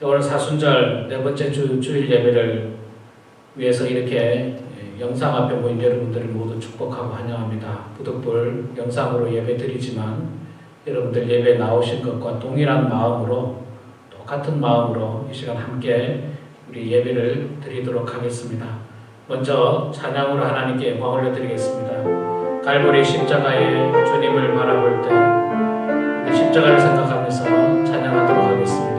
오늘 사순절 네 번째 주일 예배를 위해서 이렇게 영상 앞에 모인 여러분들을 모두 축복하고 환영합니다. 부득불 영상으로 예배 드리지만 여러분들 예배 나오신 것과 동일한 마음으로, 똑같은 마음으로 이 시간 함께 우리 예배를 드리도록 하겠습니다. 먼저 찬양으로 하나님께 영광 올려드리겠습니다. 갈보리 십자가의 주님을 바라볼 때 십자가를 생각하면서 찬양하도록 하겠습니다.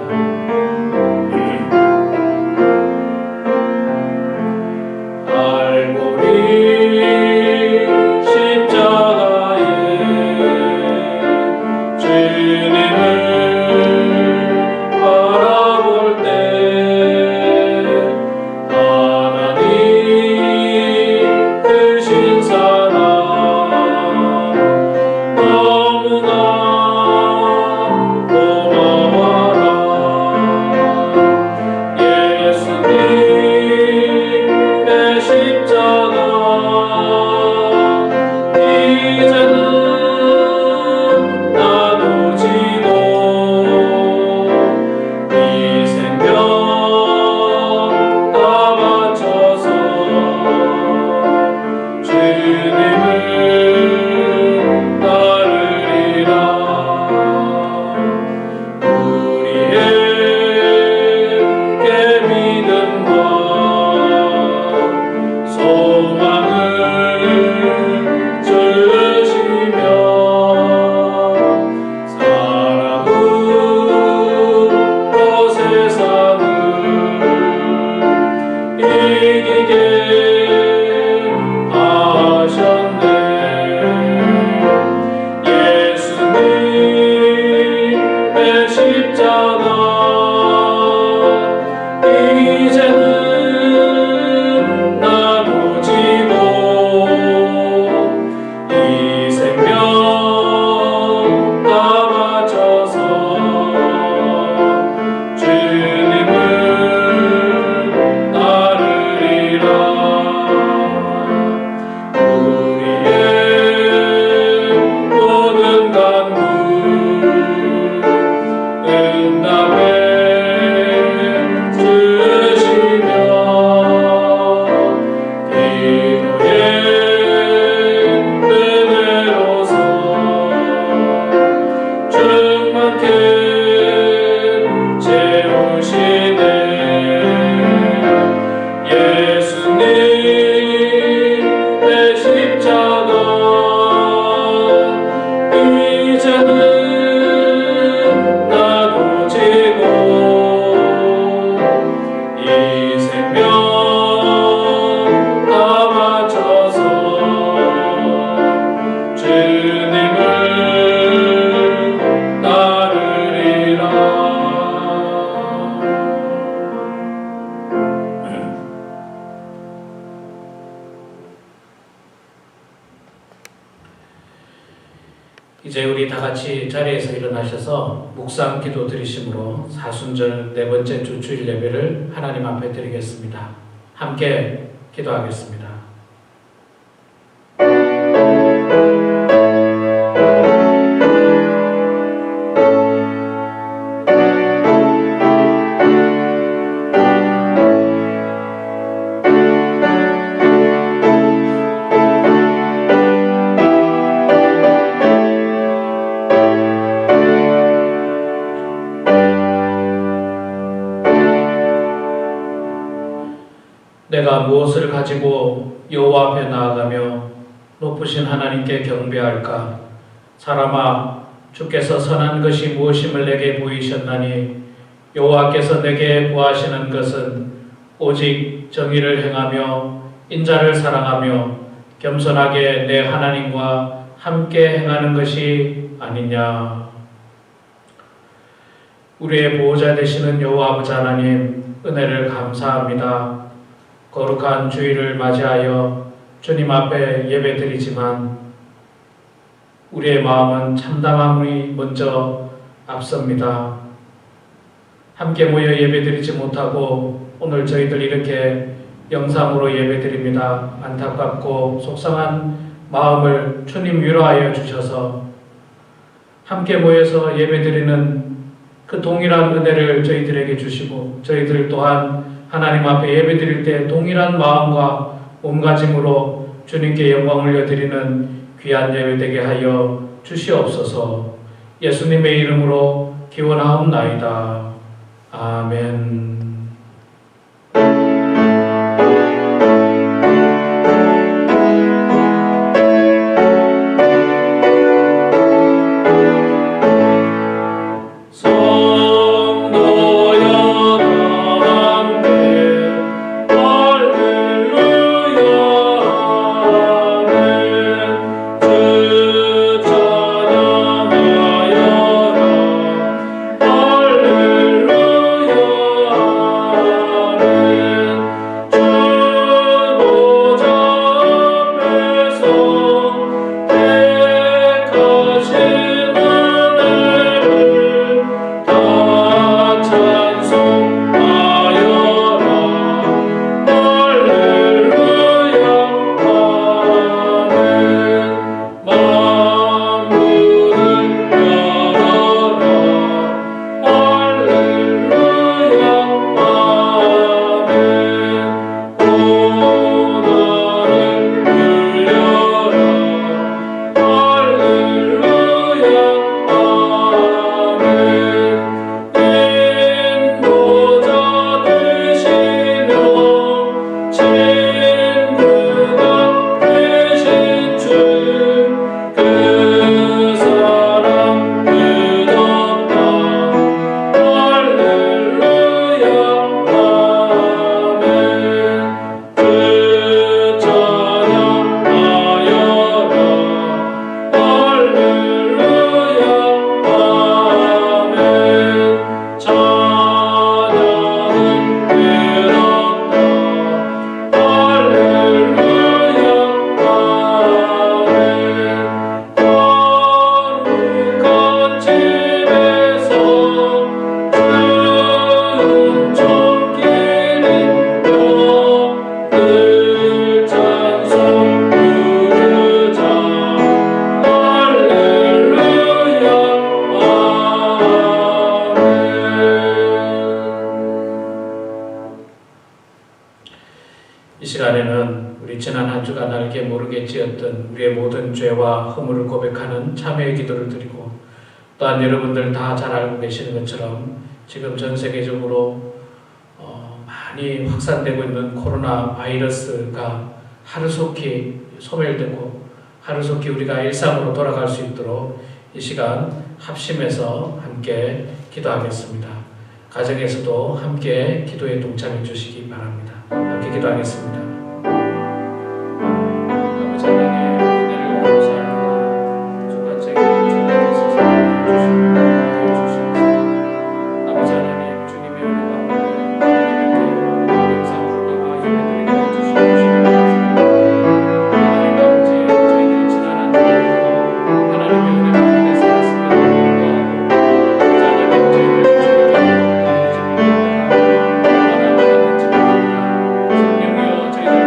이제 우리 다 같이 자리에서 일어나셔서 묵상 기도 드리심으로 사순절 네 번째 주일 예배를 하나님 앞에 드리겠습니다. 함께 기도하겠습니다. 내가 무엇을 가지고 여호와 앞에 나아가며 높으신 하나님께 경배할까? 사람아, 주께서 선한 것이 무엇임을 내게 보이셨나니 여호와께서 내게 보하시는 것은 오직 정의를 행하며 인자를 사랑하며 겸손하게 내 하나님과 함께 행하는 것이 아니냐. 우리의 보호자 되시는 여호와 아버지 하나님, 은혜를 감사합니다. 거룩한 주일을 맞이하여 주님 앞에 예배드리지만 우리의 마음은 참담함이 먼저 앞섭니다. 함께 모여 예배드리지 못하고 오늘 저희들 이렇게 영상으로 예배드립니다. 안타깝고 속상한 마음을 주님 위로하여 주셔서 함께 모여서 예배드리는 그 동일한 은혜를 저희들에게 주시고 저희들 또한 하나님 앞에 예배드릴 때 동일한 마음과 몸가짐으로 주님께 영광 올려드리는 귀한 예배 되게 하여 주시옵소서. 예수님의 이름으로 기원하옵나이다. 아멘. 이 시간에는 우리 지난 한 주간 알게 모르게 지었던 우리의 모든 죄와 허물을 고백하는 참회의 기도를 드리고, 또한 여러분들 다 잘 알고 계시는 것처럼 지금 전 세계적으로 많이 확산되고 있는 코로나 바이러스가 하루속히 소멸되고 하루속히 우리가 일상으로 돌아갈 수 있도록 이 시간 합심해서 함께 기도하겠습니다. 가정에서도 함께 기도에 동참해 주시기 바랍니다. 함께 기도하겠습니다. 아버지 하나님의 은혜를 감사합니다. 주간적인 주님께서 사랑해 주시옵소서. 아버지 하나님, 주님의 은혜 가운데 영상으로 나와 예배드리게 해주시옵소서. 하나님 아버지, 저희들이 지난 한 주간도 하나님의 은혜 가운데 살았음에도 불구하고 하나님 저희들 주님께 영광을 드리지 못합니다. 성령이여 저희들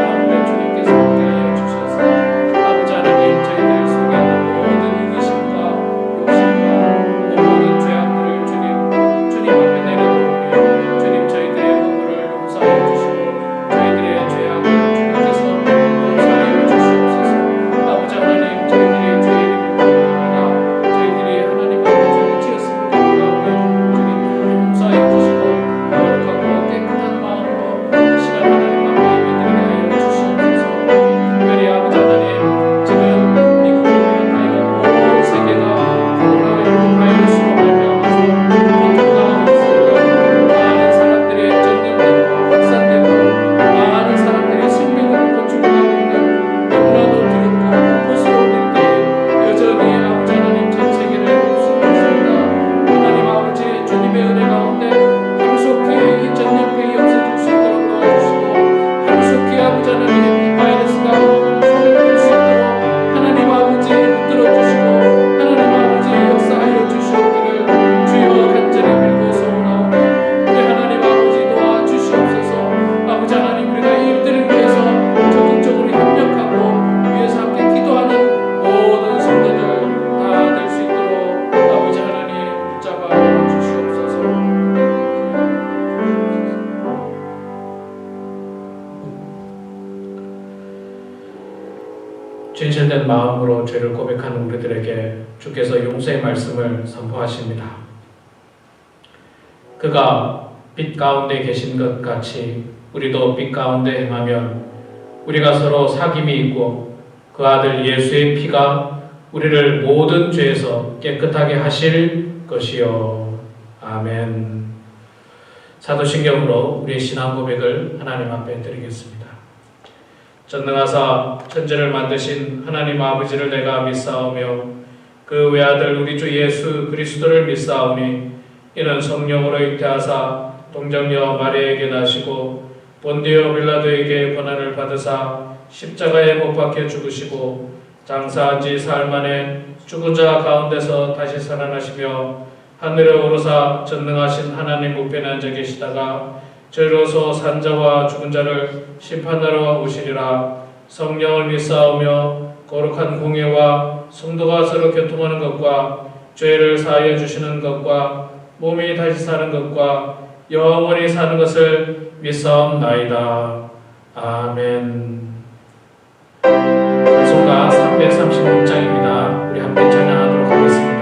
상실된 마음으로 죄를 고백하는 우리들에게 주께서 용서의 말씀을 선포하십니다. 그가 빛 가운데 계신 것 같이 우리도 빛 가운데 행하면 우리가 서로 사귐이 있고 그 아들 예수의 피가 우리를 모든 죄에서 깨끗하게 하실 것이요. 아멘. 사도신경으로 우리의 신앙 고백을 하나님 앞에 드리겠습니다. 전능하사 천지를 만드신 하나님 아버지를 내가 믿사오며 그 외아들 우리 주 예수 그리스도를 믿사오니 이는 성령으로 잉태하사 동정녀 마리아에게 나시고 본디오 빌라도에게 고난을 받으사 십자가에 못 박혀 죽으시고 장사한 지 사흘 만에 죽은 자 가운데서 다시 살아나시며 하늘에 오르사 전능하신 하나님 우편에 앉아 계시다가 저희로서 산 자와 죽은 자를 심판하러 오시리라. 성령을 믿사오며 거룩한 공예와 성도가 서로 교통하는 것과 죄를 사하여 주시는 것과 몸이 다시 사는 것과 영원히 사는 것을 믿사옵나이다. 아멘. 찬송가 336장입니다. 우리 함께 찬양하도록 하겠습니다.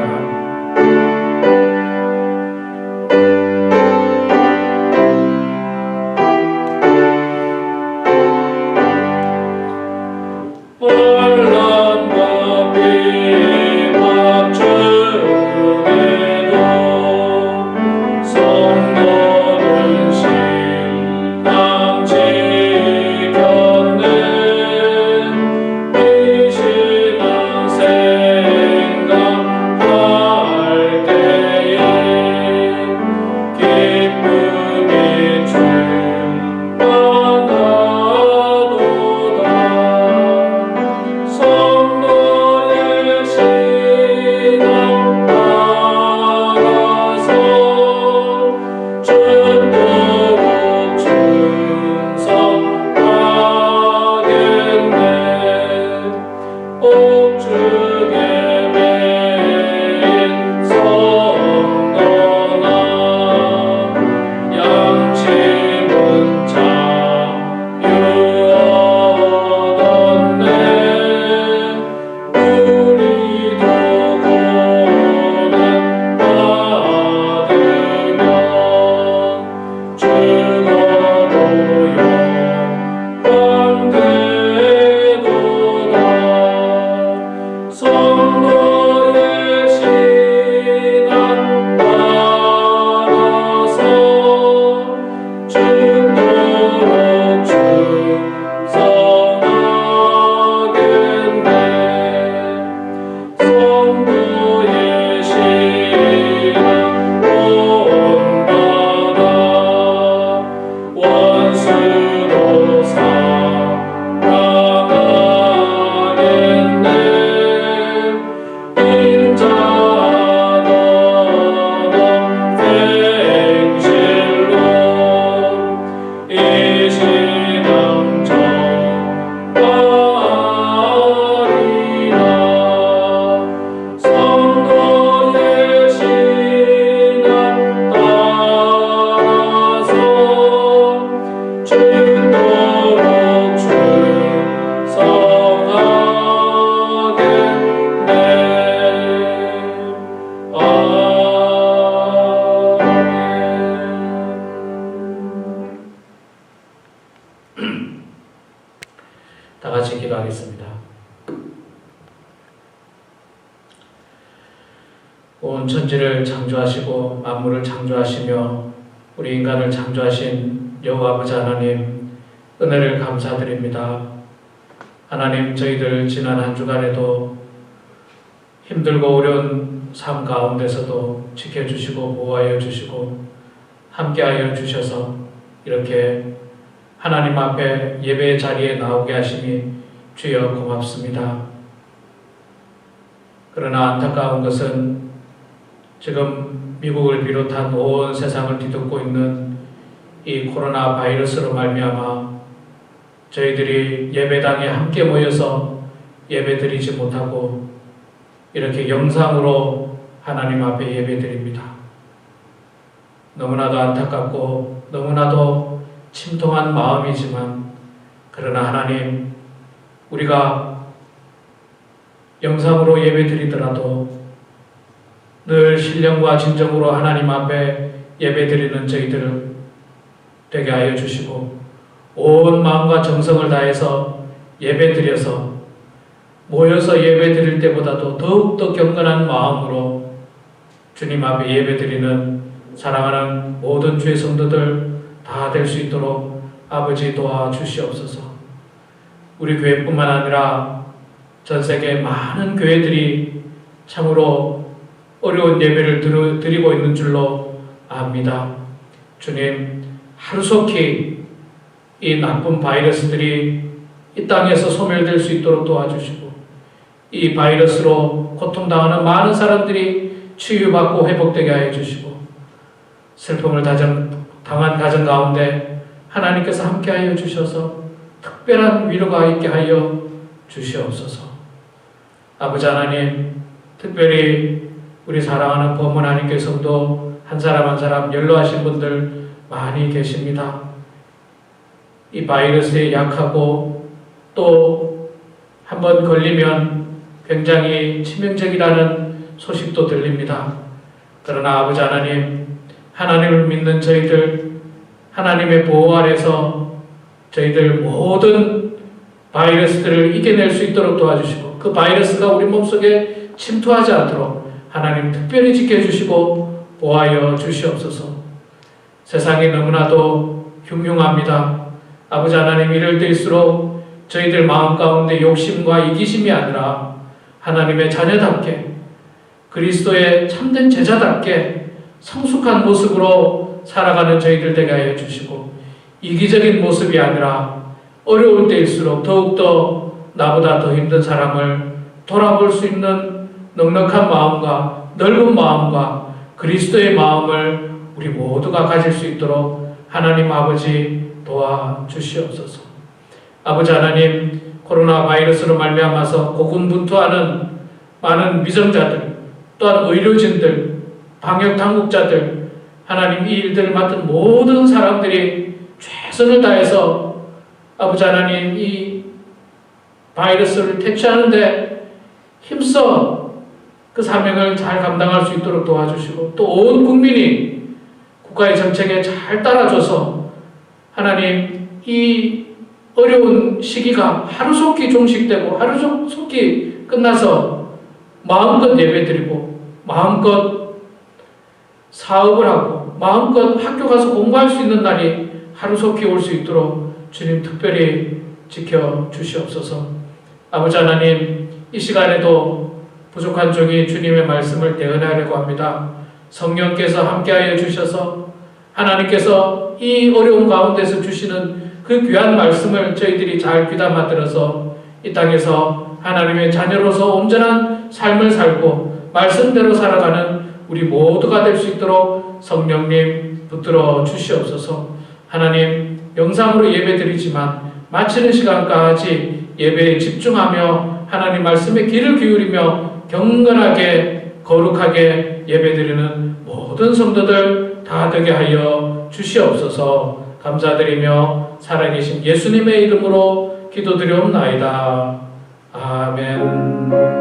다 같이 기도하겠습니다. 온 천지를 창조하시고 만물을 창조하시며 우리 인간을 창조하신 여호와 아버지 하나님, 은혜를 감사드립니다. 하나님, 저희들 지난 한 주간에도 힘들고 어려운 삶 가운데서도 지켜주시고 보호하여 주시고 함께하여 주셔서 이렇게 하나님 앞에 예배의 자리에 나오게 하시니 주여 고맙습니다. 그러나 안타까운 것은 지금 미국을 비롯한 온 세상을 뒤덮고 있는 이 코로나 바이러스로 말미암아 저희들이 예배당에 함께 모여서 예배드리지 못하고 이렇게 영상으로 하나님 앞에 예배드립니다. 너무나도 안타깝고 너무나도 침통한 마음이지만, 그러나 하나님, 우리가 영상으로 예배드리더라도 늘 신령과 진정으로 하나님 앞에 예배드리는 저희들 되게 하여 주시고, 온 마음과 정성을 다해서 예배드려서 모여서 예배드릴 때보다도 더욱더 경건한 마음으로 주님 앞에 예배드리는 사랑하는 모든 주의 성도들 다 될 수 있도록 아버지 도와주시옵소서. 우리 교회뿐만 아니라 전 세계 많은 교회들이 참으로 어려운 예배를 드리고 있는 줄로 압니다. 주님, 하루속히 이 나쁜 바이러스들이 이 땅에서 소멸될 수 있도록 도와주시고, 이 바이러스로 고통당하는 많은 사람들이 치유받고 회복되게 하여 주시고, 슬픔을 당한 가정 가운데 하나님께서 함께하여 주셔서 특별한 위로가 있게 하여 주시옵소서. 아버지 하나님, 특별히 우리 사랑하는 범문 하나님께 성도 한 사람 한 사람 연로하신 분들 많이 계십니다. 이 바이러스에 약하고 또 한 번 걸리면 굉장히 치명적이라는 소식도 들립니다. 그러나 아버지 하나님, 하나님을 믿는 저희들 하나님의 보호 아래서 저희들 모든 바이러스들을 이겨낼 수 있도록 도와주시고, 그 바이러스가 우리 몸속에 침투하지 않도록 하나님 특별히 지켜주시고 보호하여 주시옵소서. 세상이 너무나도 흉흉합니다. 아버지 하나님, 이럴 때일수록 저희들 마음 가운데 욕심과 이기심이 아니라 하나님의 자녀답게, 그리스도의 참된 제자답게 성숙한 모습으로 살아가는 저희들 되게 하여 주시고, 이기적인 모습이 아니라 어려울 때일수록 더욱더 나보다 더 힘든 사람을 돌아볼 수 있는 넉넉한 마음과 넓은 마음과 그리스도의 마음을 우리 모두가 가질 수 있도록 하나님 아버지 도와주시옵소서. 아버지 하나님, 코로나 바이러스로 말미암아서 고군분투하는 많은 미정자들, 또한 의료진들, 방역 당국자들, 하나님 이 일들을 맡은 모든 사람들이 최선을 다해서 아버지 하나님 이 바이러스를 퇴치하는데 힘써 그 사명을 잘 감당할 수 있도록 도와주시고, 또 온 국민이 국가의 정책에 잘 따라줘서 하나님 이 어려운 시기가 하루속히 종식되고 하루속히 끝나서 마음껏 예배드리고 마음껏 사업을 하고 마음껏 학교 가서 공부할 수 있는 날이 하루속히 올 수 있도록 주님 특별히 지켜주시옵소서. 아버지 하나님, 이 시간에도 부족한 종이 주님의 말씀을 대언하려고 합니다. 성령께서 함께하여 주셔서 하나님께서 이 어려운 가운데서 주시는 그 귀한 말씀을 저희들이 잘 귀담아 들어서 이 땅에서 하나님의 자녀로서 온전한 삶을 살고 말씀대로 살아가는 우리 모두가 될 수 있도록 성령님 붙들어 주시옵소서. 하나님, 영상으로 예배드리지만 마치는 시간까지 예배에 집중하며 하나님 말씀에 귀를 기울이며 경건하게 거룩하게 예배드리는 모든 성도들 다 되게 하여 주시옵소서. 감사드리며 살아계신 예수님의 이름으로 기도드리옵나이다. 아멘.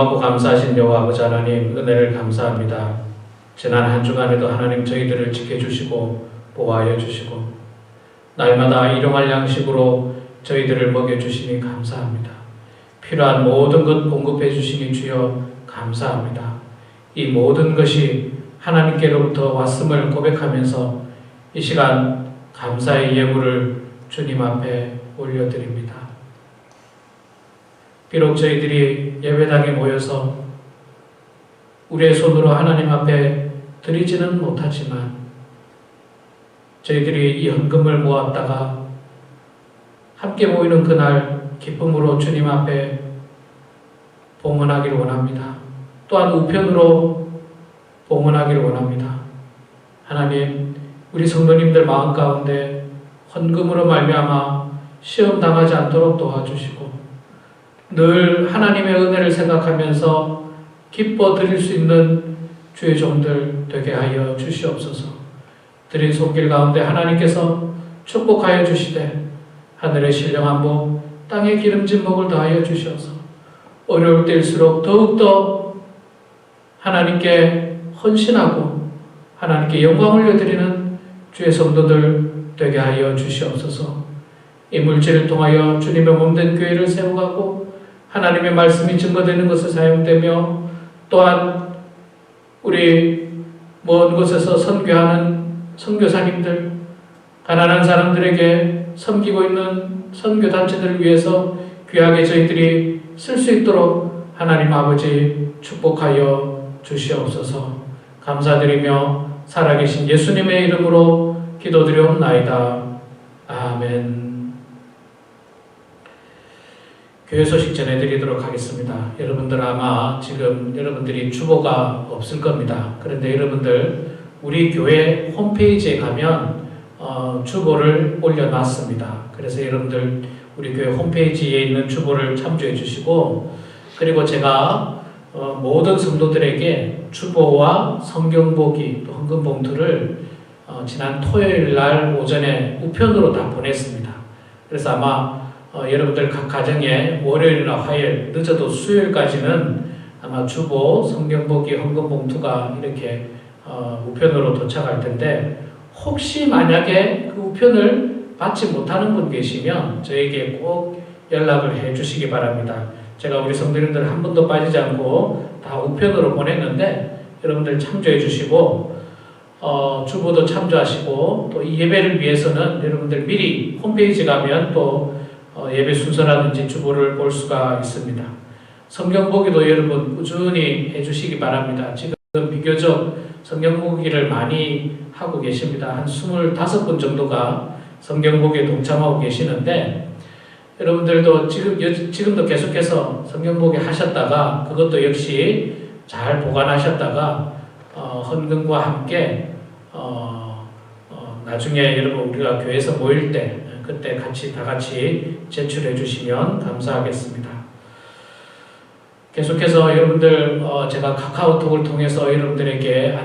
고맙고 감사하신 여호와 아버지 하나님, 은혜를 감사합니다. 지난 한 주간에도 하나님 저희들을 지켜주시고 보호하여 주시고 날마다 일용할 양식으로 저희들을 먹여주시니 감사합니다. 필요한 모든 것 공급해 주시니 주여 감사합니다. 이 모든 것이 하나님께로부터 왔음을 고백하면서 이 시간 감사의 예물을 주님 앞에 올려드립니다. 비록 저희들이 예배당에 모여서 우리의 손으로 하나님 앞에 드리지는 못하지만 저희들이 이 헌금을 모았다가 함께 모이는 그날 기쁨으로 주님 앞에 봉헌하기를 원합니다. 또한 우편으로 봉헌하기를 원합니다. 하나님, 우리 성도님들 마음 가운데 헌금으로 말미암아 시험 당하지 않도록 도와주시고 늘 하나님의 은혜를 생각하면서 기뻐 드릴 수 있는 주의 종들 되게 하여 주시옵소서. 드린 손길 가운데 하나님께서 축복하여 주시되 하늘의 신령한 복, 땅의 기름진 복을 더하여 주셔서 어려울 때일수록 더욱더 하나님께 헌신하고 하나님께 영광 올려드리는 주의 성도들 되게 하여 주시옵소서. 이 물질을 통하여 주님의 몸된 교회를 세워가고 하나님의 말씀이 증거되는 것에 사용되며 또한 우리 먼 곳에서 선교하는 선교사님들, 가난한 사람들에게 섬기고 있는 선교단체들을 위해서 귀하게 저희들이 쓸 수 있도록 하나님 아버지 축복하여 주시옵소서. 감사드리며 살아계신 예수님의 이름으로 기도드리옵나이다. 아멘. 교회 소식 전해드리도록 하겠습니다. 여러분들 아마 지금 여러분들이 주보가 없을 겁니다. 그런데 여러분들 우리 교회 홈페이지에 가면 주보를 올려놨습니다. 그래서 여러분들 우리 교회 홈페이지에 있는 주보를 참조해 주시고 그리고 제가 모든 성도들에게 주보와 성경보기 또 헌금봉투를 지난 토요일 날 오전에 우편으로 다 보냈습니다. 그래서 아마 여러분들 각 가정에 월요일이나 화요일 늦어도 수요일까지는 아마 주보, 성경보기, 헌금봉투가 이렇게 우편으로 도착할 텐데 혹시 만약에 그 우편을 받지 못하는 분 계시면 저에게 꼭 연락을 해 주시기 바랍니다. 제가 우리 성도님들 한 번도 빠지지 않고 다 우편으로 보냈는데 여러분들 참조해 주시고 주보도 참조하시고 또 이 예배를 위해서는 여러분들 미리 홈페이지 가면 또 예배 순서라든지 주보를 볼 수가 있습니다. 성경 보기도 여러분 꾸준히 해주시기 바랍니다. 지금 비교적 성경 보기를 많이 하고 계십니다. 한 25분 정도가 성경 보기에 동참하고 계시는데 여러분들도 지금도 계속해서 성경 보기 하셨다가 그것도 역시 잘 보관하셨다가 헌금과 함께 나중에 여러분 우리가 교회에서 모일 때 그때 다 같이 제출해 주시면 감사하겠습니다. 계속해서 여러분들 제가 카카오톡을 통해서 여러분들에게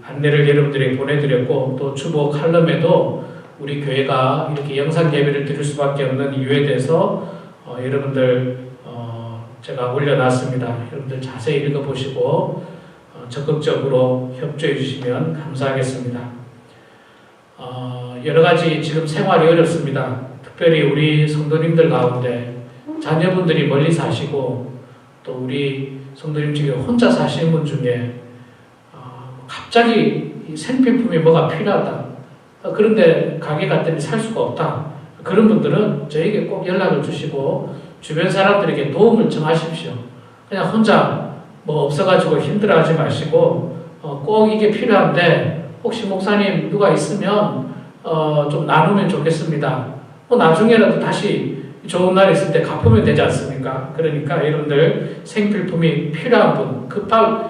안내를 여러분들에게 보내드렸고 또 주보 칼럼에도 우리 교회가 이렇게 영상 예배를 드릴 수밖에 없는 이유에 대해서 여러분들 제가 올려놨습니다. 여러분들 자세히 읽어보시고 적극적으로 협조해 주시면 감사하겠습니다. 여러 가지 지금 생활이 어렵습니다. 특별히 우리 성도님들 가운데 자녀분들이 멀리 사시고 또 우리 성도님 중에 혼자 사시는 분 중에 갑자기 생필품이 뭐가 필요하다. 그런데 가게 갔더니 살 수가 없다. 그런 분들은 저에게 꼭 연락을 주시고 주변 사람들에게 도움을 청하십시오. 그냥 혼자 뭐 없어가지고 힘들어하지 마시고 꼭 이게 필요한데 혹시 목사님 누가 있으면 좀 나누면 좋겠습니다. 나중에라도 다시 좋은 날 있을 때 갚으면 되지 않습니까? 그러니까 여러분들 생필품이 필요한 분,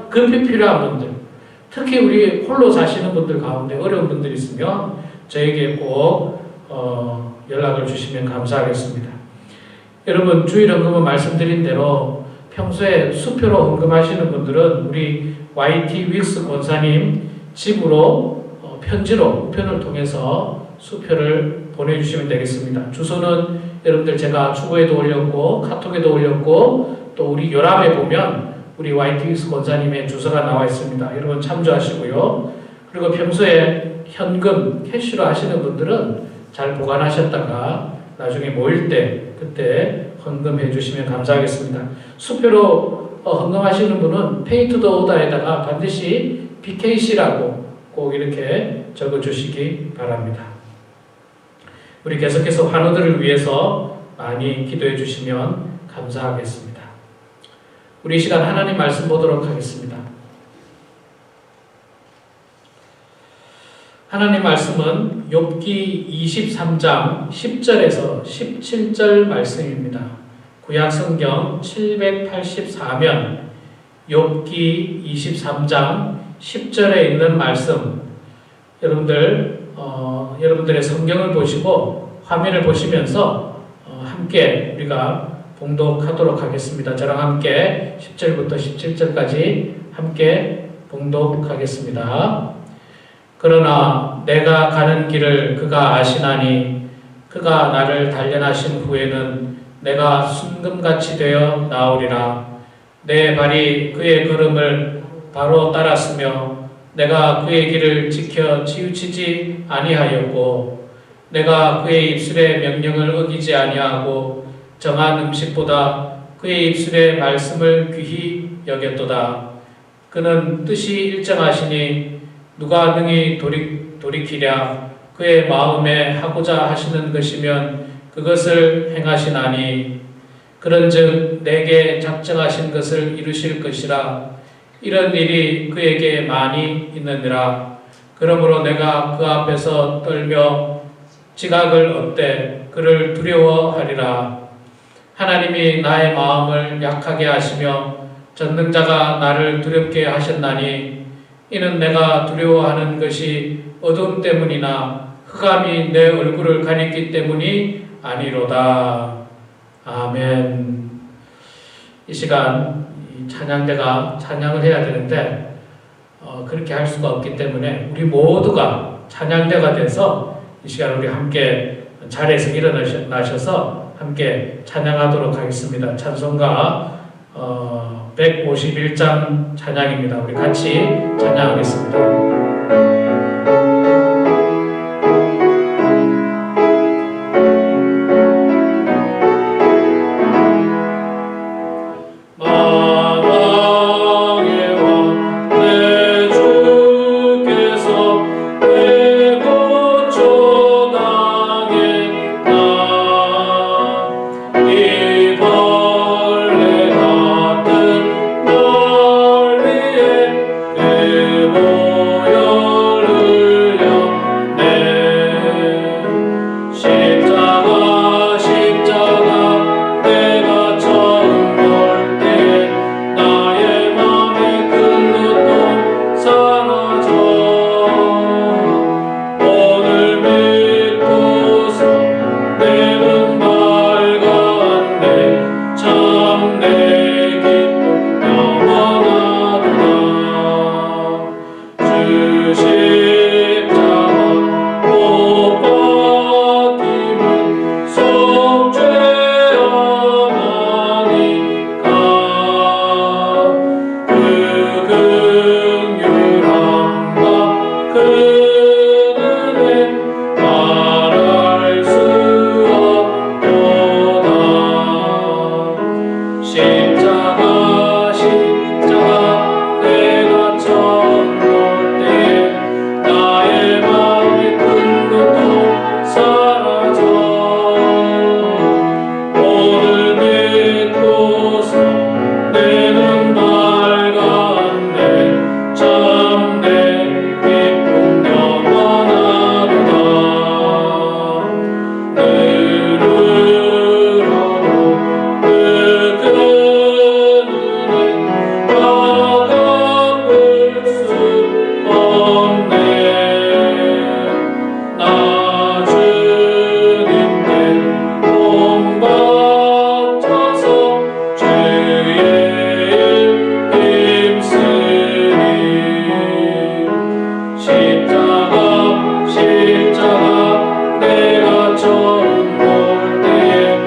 급히 필요한 분들, 특히 우리 홀로 사시는 분들 가운데 어려운 분들 있으면 저에게 꼭 연락을 주시면 감사하겠습니다. 여러분 주일 헌금은 말씀드린 대로 평소에 수표로 헌금하시는 분들은 우리 YT 윅스 권사님 집으로 편지로 우편을 통해서 수표를 보내주시면 되겠습니다. 주소는 여러분들 제가 추구에도 올렸고 카톡에도 올렸고 또 우리 요람에 보면 우리 YTX 권사님의 주소가 나와 있습니다. 여러분 참조하시고요. 그리고 평소에 현금 캐시로 하시는 분들은 잘 보관하셨다가 나중에 모일 때 그때 헌금해 주시면 감사하겠습니다. 수표로 헌금하시는 분은 페이 투 더 오더에다가 반드시 BKC라고 꼭 이렇게 적어 주시기 바랍니다. 우리 계속해서 환우들을 위해서 많이 기도해 주시면 감사하겠습니다. 우리 이 시간 하나님 말씀 보도록 하겠습니다. 하나님 말씀은 욥기 23장 10절에서 17절 말씀입니다. 구약 성경 784면 욥기 23장 10절에 있는 말씀, 여러분들의 성경을 보시고 화면을 보시면서 함께 우리가 봉독하도록 하겠습니다. 저랑 함께 10절부터 17절까지 함께 봉독하겠습니다. 그러나 내가 가는 길을 그가 아시나니 그가 나를 단련하신 후에는 내가 순금같이 되어 나오리라. 내 발이 그의 걸음을 바로 따랐으며 내가 그의 길을 지켜 치우치지 아니하였고 내가 그의 입술의 명령을 어기지 아니하고 정한 음식보다 그의 입술의 말씀을 귀히 여겼도다. 그는 뜻이 일정하시니 누가 능히 돌이키랴. 그의 마음에 하고자 하시는 것이면 그것을 행하시나니 그런즉 내게 작정하신 것을 이루실 것이라. 이런 일이 그에게 많이 있느니라. 그러므로 내가 그 앞에서 떨며 지각을 얻되 그를 두려워하리라. 하나님이 나의 마음을 약하게 하시며 전능자가 나를 두렵게 하셨나니 이는 내가 두려워하는 것이 어둠 때문이나 흑암이 내 얼굴을 가리기 때문이 아니로다. 아멘. 이 시간 찬양대가 찬양을 해야 되는데 그렇게 할 수가 없기 때문에 우리 모두가 찬양대가 돼서 이 시간 우리 함께 자리에서 일어나셔서 함께 찬양하도록 하겠습니다. 찬송가 151장 찬양입니다. 우리 같이 찬양하겠습니다. 십자가 내가 처음 볼 때에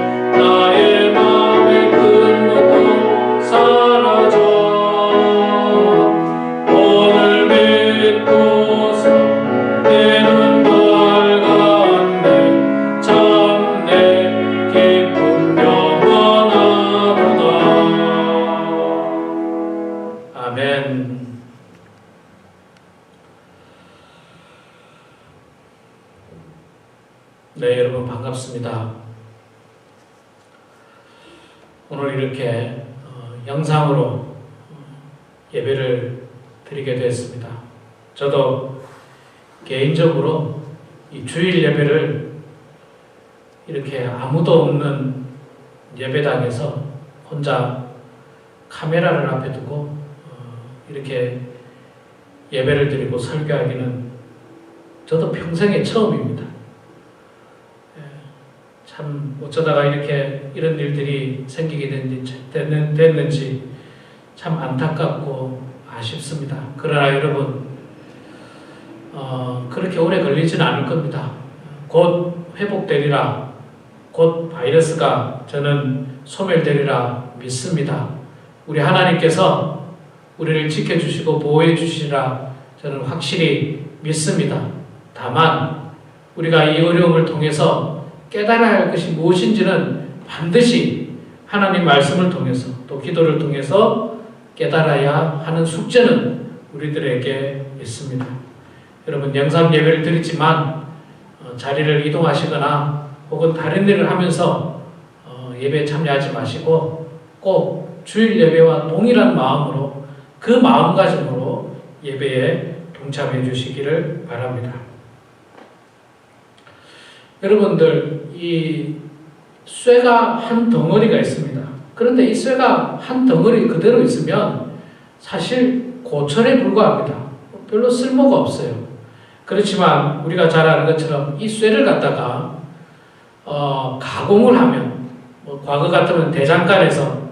아멘. 네, 여러분 반갑습니다. 오늘 이렇게 영상으로 예배를 드리게 되었습니다. 저도 개인적으로 이 주일 예배를 이렇게 아무도 없는 예배당에서 혼자 카메라를 앞에 두고 이렇게 예배를 드리고 설교하기는 저도 평생의 처음입니다. 참 어쩌다가 이렇게 이런 일들이 생기게 됐는지 참 안타깝고 아쉽습니다. 그러나 여러분 그렇게 오래 걸리지는 않을 겁니다. 곧 회복되리라, 곧 바이러스가 저는 소멸되리라 믿습니다. 우리 하나님께서 우리를 지켜주시고 보호해 주시리라 저는 확실히 믿습니다. 다만 우리가 이 어려움을 통해서 깨달아야 할 것이 무엇인지는 반드시 하나님 말씀을 통해서 또 기도를 통해서 깨달아야 하는 숙제는 우리들에게 있습니다. 여러분 영상 예배를 드리지만 자리를 이동하시거나 혹은 다른 일을 하면서 예배에 참여하지 마시고 꼭 주일 예배와 동일한 마음으로 그 마음가짐으로 예배에 동참해 주시기를 바랍니다. 여러분들 이 쇠가 한 덩어리가 있습니다. 그런데 이 쇠가 한 덩어리 그대로 있으면 사실 고철에 불과합니다. 별로 쓸모가 없어요. 그렇지만 우리가 잘 아는 것처럼 이 쇠를 갖다가 가공을 하면 과거 같으면 대장간에서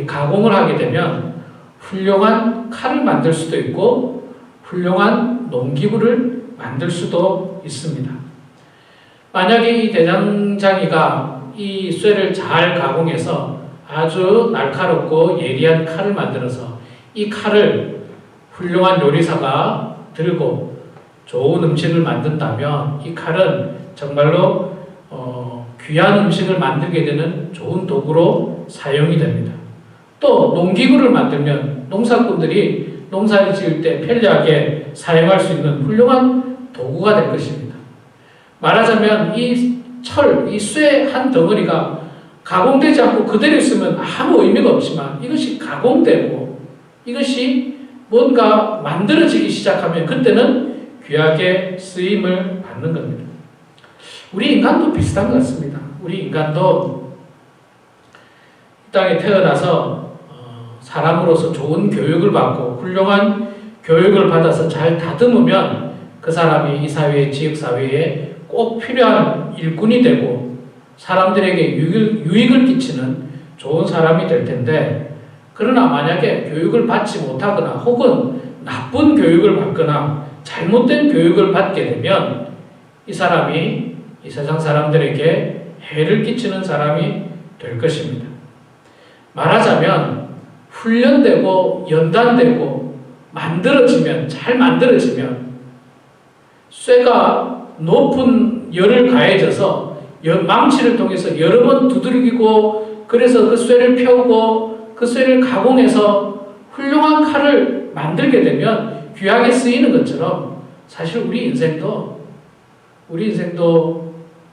가공을 하게 되면 훌륭한 칼을 만들 수도 있고 훌륭한 농기구를 만들 수도 있습니다. 만약에 이 대장장이가 이 쇠를 잘 가공해서 아주 날카롭고 예리한 칼을 만들어서 이 칼을 훌륭한 요리사가 들고 좋은 음식을 만든다면 이 칼은 정말로 귀한 음식을 만들게 되는 좋은 도구로 사용이 됩니다. 또 농기구를 만들면 농사꾼들이 농사를 지을 때 편리하게 사용할 수 있는 훌륭한 도구가 될 것입니다. 말하자면 이 철, 이 쇠 한 덩어리가 가공되지 않고 그대로 있으면 아무 의미가 없지만 이것이 가공되고 이것이 뭔가 만들어지기 시작하면 그때는 귀하게 쓰임을 받는 겁니다. 우리 인간도 비슷한 것 같습니다. 우리 인간도 이 땅에 태어나서 사람으로서 좋은 교육을 받고 훌륭한 교육을 받아서 잘 다듬으면 그 사람이 이 사회의 지역사회에 꼭 필요한 일꾼이 되고 사람들에게 유익을 끼치는 좋은 사람이 될 텐데 그러나 만약에 교육을 받지 못하거나 혹은 나쁜 교육을 받거나 잘못된 교육을 받게 되면 이 사람이 이 세상 사람들에게 해를 끼치는 사람이 될 것입니다. 말하자면 훈련되고 연단되고 잘 만들어지면 쇠가 높은 열을 가해져서 망치를 통해서 여러 번 두드리고 그래서 그 쇠를 펴고 그 쇠를 가공해서 훌륭한 칼을 만들게 되면 귀하게 쓰이는 것처럼 사실 우리 인생도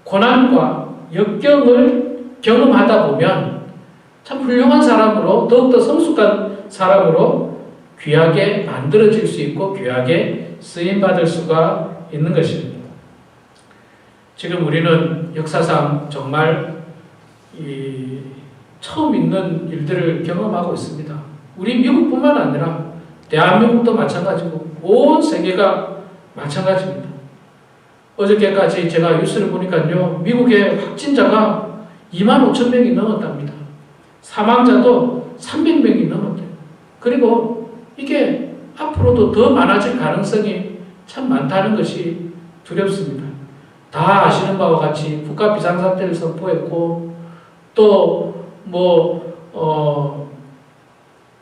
고난과 역경을 경험하다 보면 참 훌륭한 사람으로 더욱더 성숙한 사람으로 귀하게 만들어질 수 있고 귀하게 쓰임받을 수가 있는 것입니다. 지금 우리는 역사상 정말 처음 있는 일들을 경험하고 있습니다. 우리 미국뿐만 아니라 대한민국도 마찬가지고 온 세계가 마찬가지입니다. 어저께까지 제가 뉴스를 보니까요, 미국의 확진자가 25,000명이 넘었답니다. 사망자도 300명이 넘었대요. 그리고 이게 앞으로도 더 많아질 가능성이 참 많다는 것이 두렵습니다. 다 아시는 바와 같이 국가 비상사태를 선포했고 또